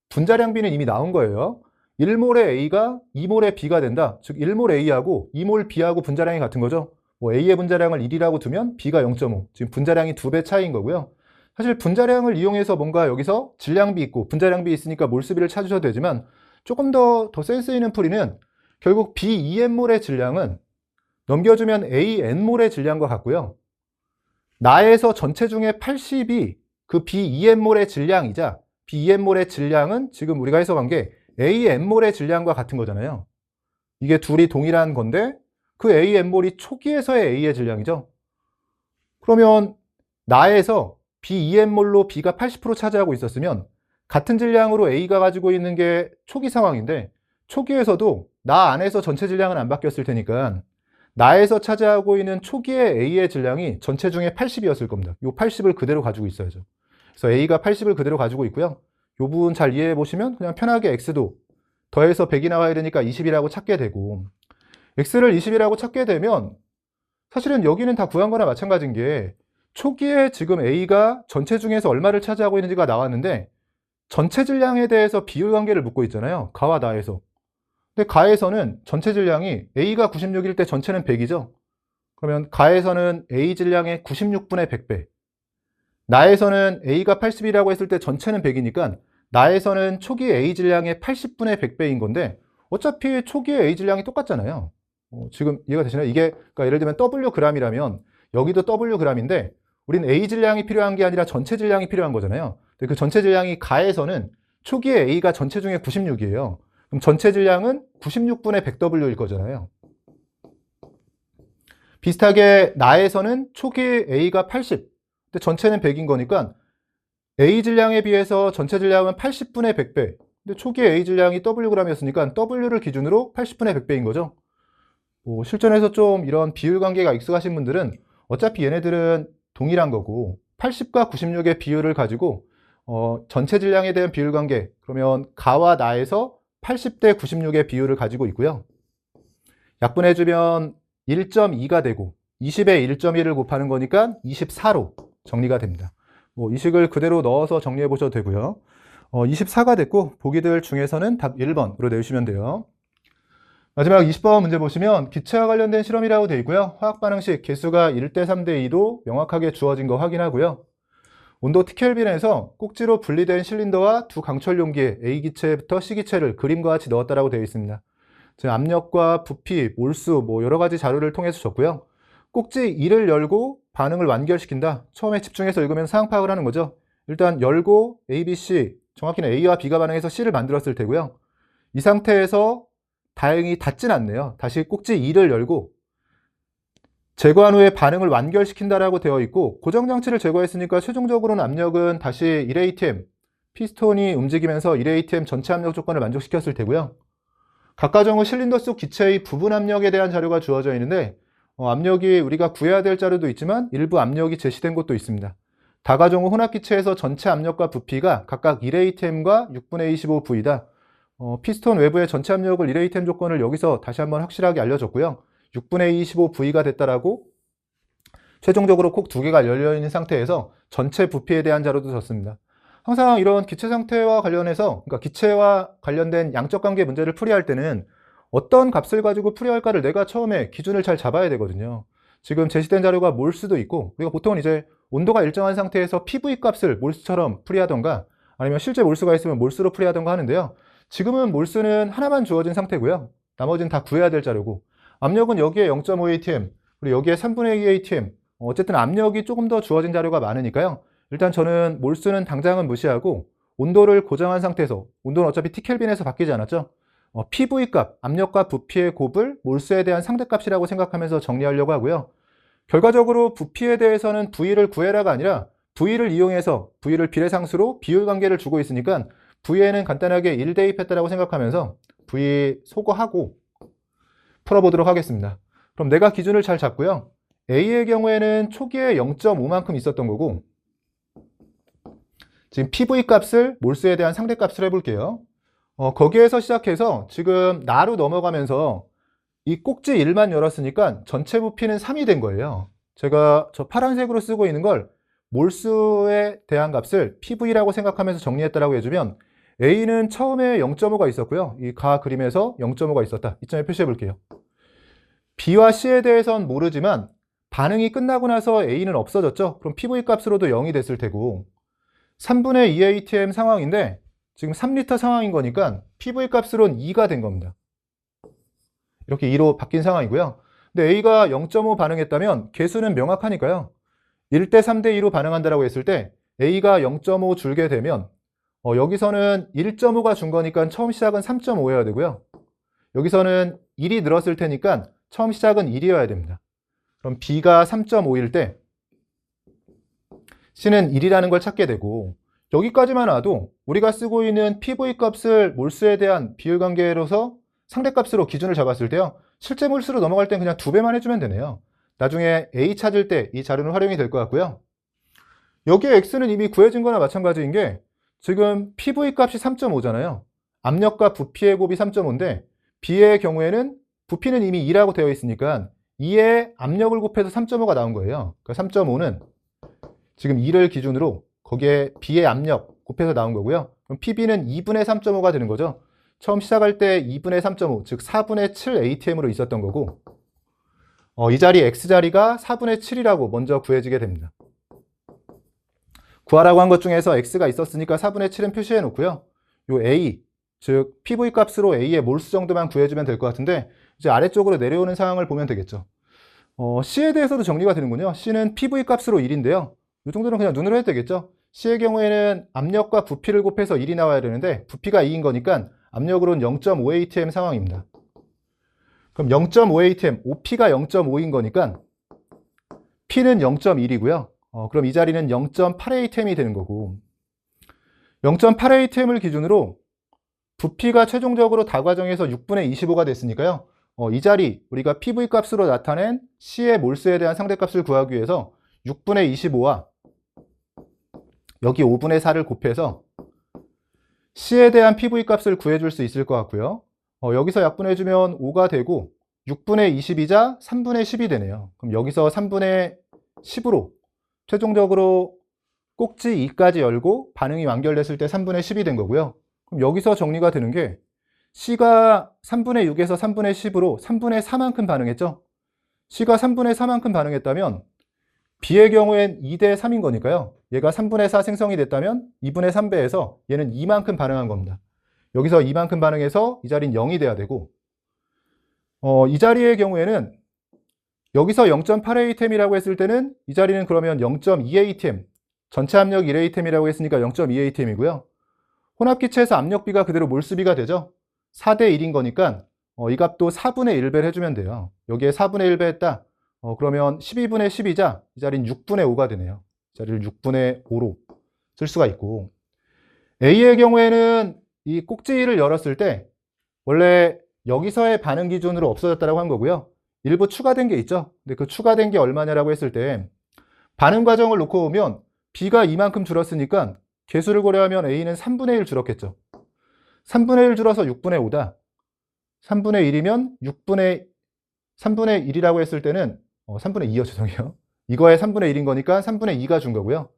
분자량비는 이미 나온 거예요. 1몰의 A가 2몰의 B가 된다. 즉 1몰 A하고 2몰 B하고 분자량이 같은 거죠. 뭐 A의 분자량을 1이라고 두면 B가 0.5. 지금 분자량이 2배 차이인 거고요. 사실 분자량을 이용해서 뭔가 여기서 질량비 있고 분자량비 있으니까 몰수비를 찾으셔도 되지만 조금 더 센스 있는 풀이는 결국 B2N몰의 질량은 넘겨주면 AN몰의 질량과 같고요. 나에서 전체 중에 80이 그 B2N몰의 질량이자 B2N몰의 질량은 지금 우리가 해석한 게 AN몰의 질량과 같은 거잖아요. 이게 둘이 동일한 건데 그 AN몰이 초기에서의 A의 질량이죠. 그러면 나에서 B2N몰로 B가 80% 차지하고 있었으면 같은 질량으로 A가 가지고 있는 게 초기 상황인데 초기에서도 나 안에서 전체 질량은 안 바뀌었을 테니까 나에서 차지하고 있는 초기의 A의 질량이 전체 중에 80이었을 겁니다. 이 80을 그대로 가지고 있어야죠. 그래서 A가 80을 그대로 가지고 있고요. 이 부분 잘 이해해 보시면 그냥 편하게 X도 더해서 100이 나와야 되니까 20이라고 찾게 되고 X를 20이라고 찾게 되면 사실은 여기는 다 구한 거나 마찬가지인 게 초기에 지금 A가 전체 중에서 얼마를 차지하고 있는지가 나왔는데 전체 질량에 대해서 비율 관계를 묻고 있잖아요. 가와 나에서. 근데 가에서는 전체 질량이 A가 96일 때 전체는 100이죠. 그러면 가에서는 A 질량의 96분의 100배. 나에서는 A가 80이라고 했을 때 전체는 100이니까 나에서는 초기 A 질량의 80분의 100배인 건데 어차피 초기의 A 질량이 똑같잖아요. 지금 이해가 되시나요? 이게 그러니까 예를 들면 Wg이라면 여기도 Wg인데 우린 A 질량이 필요한 게 아니라 전체 질량이 필요한 거잖아요. 근데 그 전체 질량이 가에서는 초기에 A가 전체 중에 96이에요. 그럼 전체 질량은 96분의 100W일 거잖아요. 비슷하게 나에서는 초기 A가 80, 근데 전체는 100인 거니까 A 질량에 비해서 전체 질량은 80분의 100배. 근데 초기 A 질량이 Wg이었으니까 W를 기준으로 80분의 100배인 거죠. 실전에서 좀 이런 비율 관계가 익숙하신 분들은 어차피 얘네들은 동일한 거고 80과 96의 비율을 가지고 전체 질량에 대한 비율 관계 그러면 가와 나에서 80대 96의 비율을 가지고 있고요. 약분해주면 1.2가 되고 20에 1.1을 곱하는 거니까 24로 정리가 됩니다. 이 식을 그대로 넣어서 정리해 보셔도 되고요. 24가 됐고 보기들 중에서는 답 1번으로 내주시면 돼요. 마지막 20번 문제 보시면 기체와 관련된 실험이라고 되어 있고요. 화학 반응식 개수가 1대 3대 2로 명확하게 주어진 거 확인하고요. 온도 T켈빈에서 꼭지로 분리된 실린더와 두 강철 용기에 A 기체부터 C 기체를 그림과 같이 넣었다라고 되어 있습니다. 지금 압력과 부피, 몰수 뭐 여러 가지 자료를 통해서 줬고요. 꼭지 2를 열고 반응을 완결시킨다. 처음에 집중해서 읽으면 상황 파악을 하는 거죠. 일단 열고 A, B, C, 정확히는 A와 B가 반응해서 C를 만들었을 테고요. 이 상태에서 다행히 닿진 않네요. 다시 꼭지 2를 열고 제거한 후에 반응을 완결시킨다라고 되어 있고 고정장치를 제거했으니까 최종적으로는 압력은 다시 1atm 피스톤이 움직이면서 1atm 전체 압력 조건을 만족시켰을 테고요. 각가정 후 실린더 속 기체의 부분 압력에 대한 자료가 주어져 있는데 압력이 우리가 구해야 될 자료도 있지만 일부 압력이 제시된 곳도 있습니다. 다과정 후 혼합기체에서 전체 압력과 부피가 각각 1atm과 6분의 25V다. 피스톤 외부의 전체 압력을 1atm 조건을 여기서 다시 한번 확실하게 알려줬고요. 6분의 25V가 됐다라고 최종적으로 콕 두 개가 열려있는 상태에서 전체 부피에 대한 자료도 줬습니다. 항상 이런 기체 상태와 관련해서, 그러니까 기체와 관련된 양적 관계 문제를 풀이할 때는 어떤 값을 가지고 풀이할까를 내가 처음에 기준을 잘 잡아야 되거든요. 지금 제시된 자료가 몰수도 있고, 우리가 보통은 이제 온도가 일정한 상태에서 PV 값을 몰수처럼 풀이하던가 아니면 실제 몰수가 있으면 몰수로 풀이하던가 하는데요. 지금은 몰수는 하나만 주어진 상태고요. 나머지는 다 구해야 될 자료고, 압력은 여기에 0.5atm, 그리고 여기에 3분의 2atm, 어쨌든 압력이 조금 더 주어진 자료가 많으니까요. 일단 저는 몰수는 당장은 무시하고 온도를 고정한 상태에서, 온도는 어차피 T켈빈에서 바뀌지 않았죠. PV 값, 압력과 부피의 곱을 몰수에 대한 상대값이라고 생각하면서 정리하려고 하고요. 결과적으로 부피에 대해서는 V를 구해라가 아니라 V를 이용해서 V를 비례상수로 비율 관계를 주고 있으니까 V에는 간단하게 1 대입했다라고 생각하면서 V 소거하고 풀어보도록 하겠습니다. 그럼 내가 기준을 잘 잡고요. A의 경우에는 초기에 0.5만큼 있었던 거고, 지금 PV 값을 몰수에 대한 상대값을 해볼게요. 거기에서 시작해서 지금 나로 넘어가면서 이 꼭지 1만 열었으니까 전체 부피는 3이 된 거예요. 제가 저 파란색으로 쓰고 있는 걸 몰수에 대한 값을 PV라고 생각하면서 정리했다라고 해주면 A는 처음에 0.5가 있었고요. 이 가 그림에서 0.5가 있었다. 이점에 표시해 볼게요. B와 C에 대해선 모르지만 반응이 끝나고 나서 A는 없어졌죠. 그럼 PV 값으로도 0이 됐을 테고, 3분의 2atm 상황인데 지금 3리터 상황인 거니까 PV 값으로는 2가 된 겁니다. 이렇게 2로 바뀐 상황이고요. 근데 A가 0.5 반응했다면 개수는 명확하니까요. 1대 3대 2로 반응한다라고 했을 때 A가 0.5 줄게 되면 여기서는 1.5가 준 거니까 처음 시작은 3.5여야 되고요. 여기서는 1이 늘었을 테니까 처음 시작은 1이어야 됩니다. 그럼 B가 3.5일 때 C는 1이라는 걸 찾게 되고, 여기까지만 와도 우리가 쓰고 있는 PV 값을 몰수에 대한 비율 관계로서 상대값으로 기준을 잡았을 때요. 실제 몰수로 넘어갈 땐 그냥 2배만 해주면 되네요. 나중에 A 찾을 때 이 자료는 활용이 될 것 같고요. 여기에 X는 이미 구해진 거나 마찬가지인 게 지금 PV 값이 3.5잖아요. 압력과 부피의 곱이 3.5인데 B의 경우에는 부피는 이미 2라고 되어 있으니까 2에 압력을 곱해서 3.5가 나온 거예요. 그러니까 3.5는 지금 2를 기준으로 거기에 B의 압력 곱해서 나온 거고요. 그럼 PB는 2분의 3.5가 되는 거죠. 처음 시작할 때 2분의 3.5, 즉 4분의 7 atm으로 있었던 거고, 이 자리 X자리가 4분의 7이라고 먼저 구해지게 됩니다. 구하라고 한 것 중에서 X가 있었으니까 4분의 7은 표시해 놓고요. 요 A, 즉 PV 값으로 A의 몰수 정도만 구해주면 될 것 같은데, 이제 아래쪽으로 내려오는 상황을 보면 되겠죠. C에 대해서도 정리가 되는군요. C는 PV 값으로 1인데요. 이 정도는 그냥 눈으로 해도 되겠죠. C의 경우에는 압력과 부피를 곱해서 1이 나와야 되는데 부피가 2인 거니까 압력으로는 0.5atm 상황입니다. 그럼 0.5atm, OP가 0.5인 거니까 P는 0.1이고요. 그럼 이 자리는 0.8atm이 되는 거고, 0.8atm을 기준으로 부피가 최종적으로 다과정에서 6분의 25가 됐으니까요. 이 자리 우리가 PV 값으로 나타낸 C의 몰수에 대한 상대값을 구하기 위해서 6분의 25와 여기 5분의 4를 곱해서 C에 대한 PV 값을 구해줄 수 있을 것 같고요. 여기서 약분해주면 5가 되고 6분의 22자 3분의 10이 되네요. 그럼 여기서 3분의 10으로 최종적으로 꼭지 2까지 열고 반응이 완결됐을 때 3분의 10이 된 거고요. 그럼 여기서 정리가 되는 게 C가 3분의 6에서 3분의 10으로 3분의 4만큼 반응했죠. C가 3분의 4만큼 반응했다면 B의 경우엔 2대 3인 거니까요. 얘가 3분의 4 생성이 됐다면 2분의 3배에서 얘는 2만큼 반응한 겁니다. 여기서 2만큼 반응해서 이 자리는 0이 돼야 되고, 이 자리의 경우에는 여기서 0.8atm이라고 했을 때는 이 자리는 그러면 0.2atm, 전체 압력 1atm이라고 했으니까 0.2atm이고요. 혼합기체에서 압력비가 그대로 몰수비가 되죠. 4대 1인 거니까 이 값도 4분의 1배를 해주면 돼요. 여기에 4분의 1배 했다. 그러면 12분의 12자, 이 자리는 6분의 5가 되네요. 이 자리를 6분의 5로 쓸 수가 있고, A의 경우에는 이 꼭지를 열었을 때 원래 여기서의 반응 기준으로 없어졌다고 한 거고요. 일부 추가된 게 있죠. 근데 그 추가된 게 얼마냐라고 했을 때 반응 과정을 놓고 보면 B가 이만큼 줄었으니까 개수를 고려하면 A는 3분의 1 줄었겠죠. 3분의 1 줄어서 6분의 5다. 3분의 1이면 3분의 1이라고 했을 때는 3분의 2요, 죄송해요. 이거의 3분의 1인 거니까 3분의 2가 준 거고요.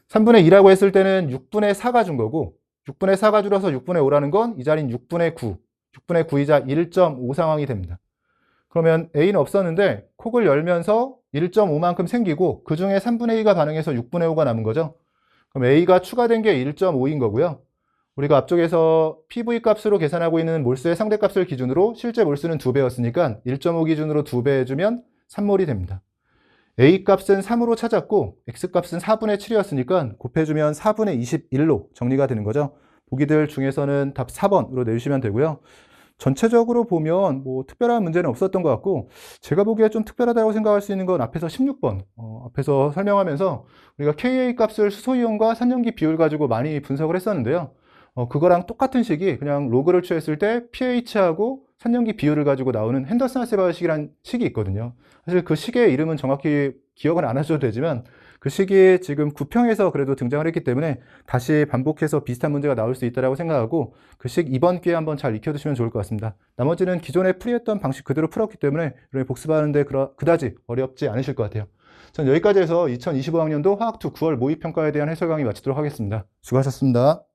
3분의 2라고 했을 때는 6분의 4가 준 거고 6분의 4가 줄어서 6분의 5라는 건 이 자리는 6분의 9, 6분의 9이자 1.5 상황이 됩니다. 그러면 A는 없었는데 콕을 열면서 1.5만큼 생기고 그 중에 3분의 2가 반응해서 6분의 5가 남은 거죠. 그럼 A가 추가된 게 1.5인 거고요. 우리가 앞쪽에서 PV 값으로 계산하고 있는 몰수의 상대값을 기준으로 실제 몰수는 2배였으니까 1.5 기준으로 2배 해주면 3몰이 됩니다. A 값은 3으로 찾았고 X 값은 4분의 7이었으니까 곱해주면 4분의 21로 정리가 되는 거죠. 보기들 중에서는 답 4번으로 내주시면 되고요. 전체적으로 보면 뭐 특별한 문제는 없었던 것 같고 제가 보기에 좀 특별하다고 생각할 수 있는 건 앞에서 16번 앞에서 설명하면서 우리가 KA 값을 수소이온과 산염기 비율 가지고 많이 분석을 했었는데요. 그거랑 똑같은 식이 그냥 로그를 취했을 때 pH하고 산염기 비율을 가지고 나오는 핸더슨-하세바흐 식이라는 식이 있거든요. 사실 그 식의 이름은 정확히 기억은 안 하셔도 되지만 그 식이 지금 9평에서 그래도 등장을 했기 때문에 다시 반복해서 비슷한 문제가 나올 수 있다고 생각하고 그 식 이번 기회에 한번 잘 익혀두시면 좋을 것 같습니다. 나머지는 기존에 풀이했던 방식 그대로 풀었기 때문에 복습하는데 그다지 어렵지 않으실 것 같아요. 전 여기까지 해서 2025학년도 화학2 9월 모의평가에 대한 해설 강의 마치도록 하겠습니다. 수고하셨습니다.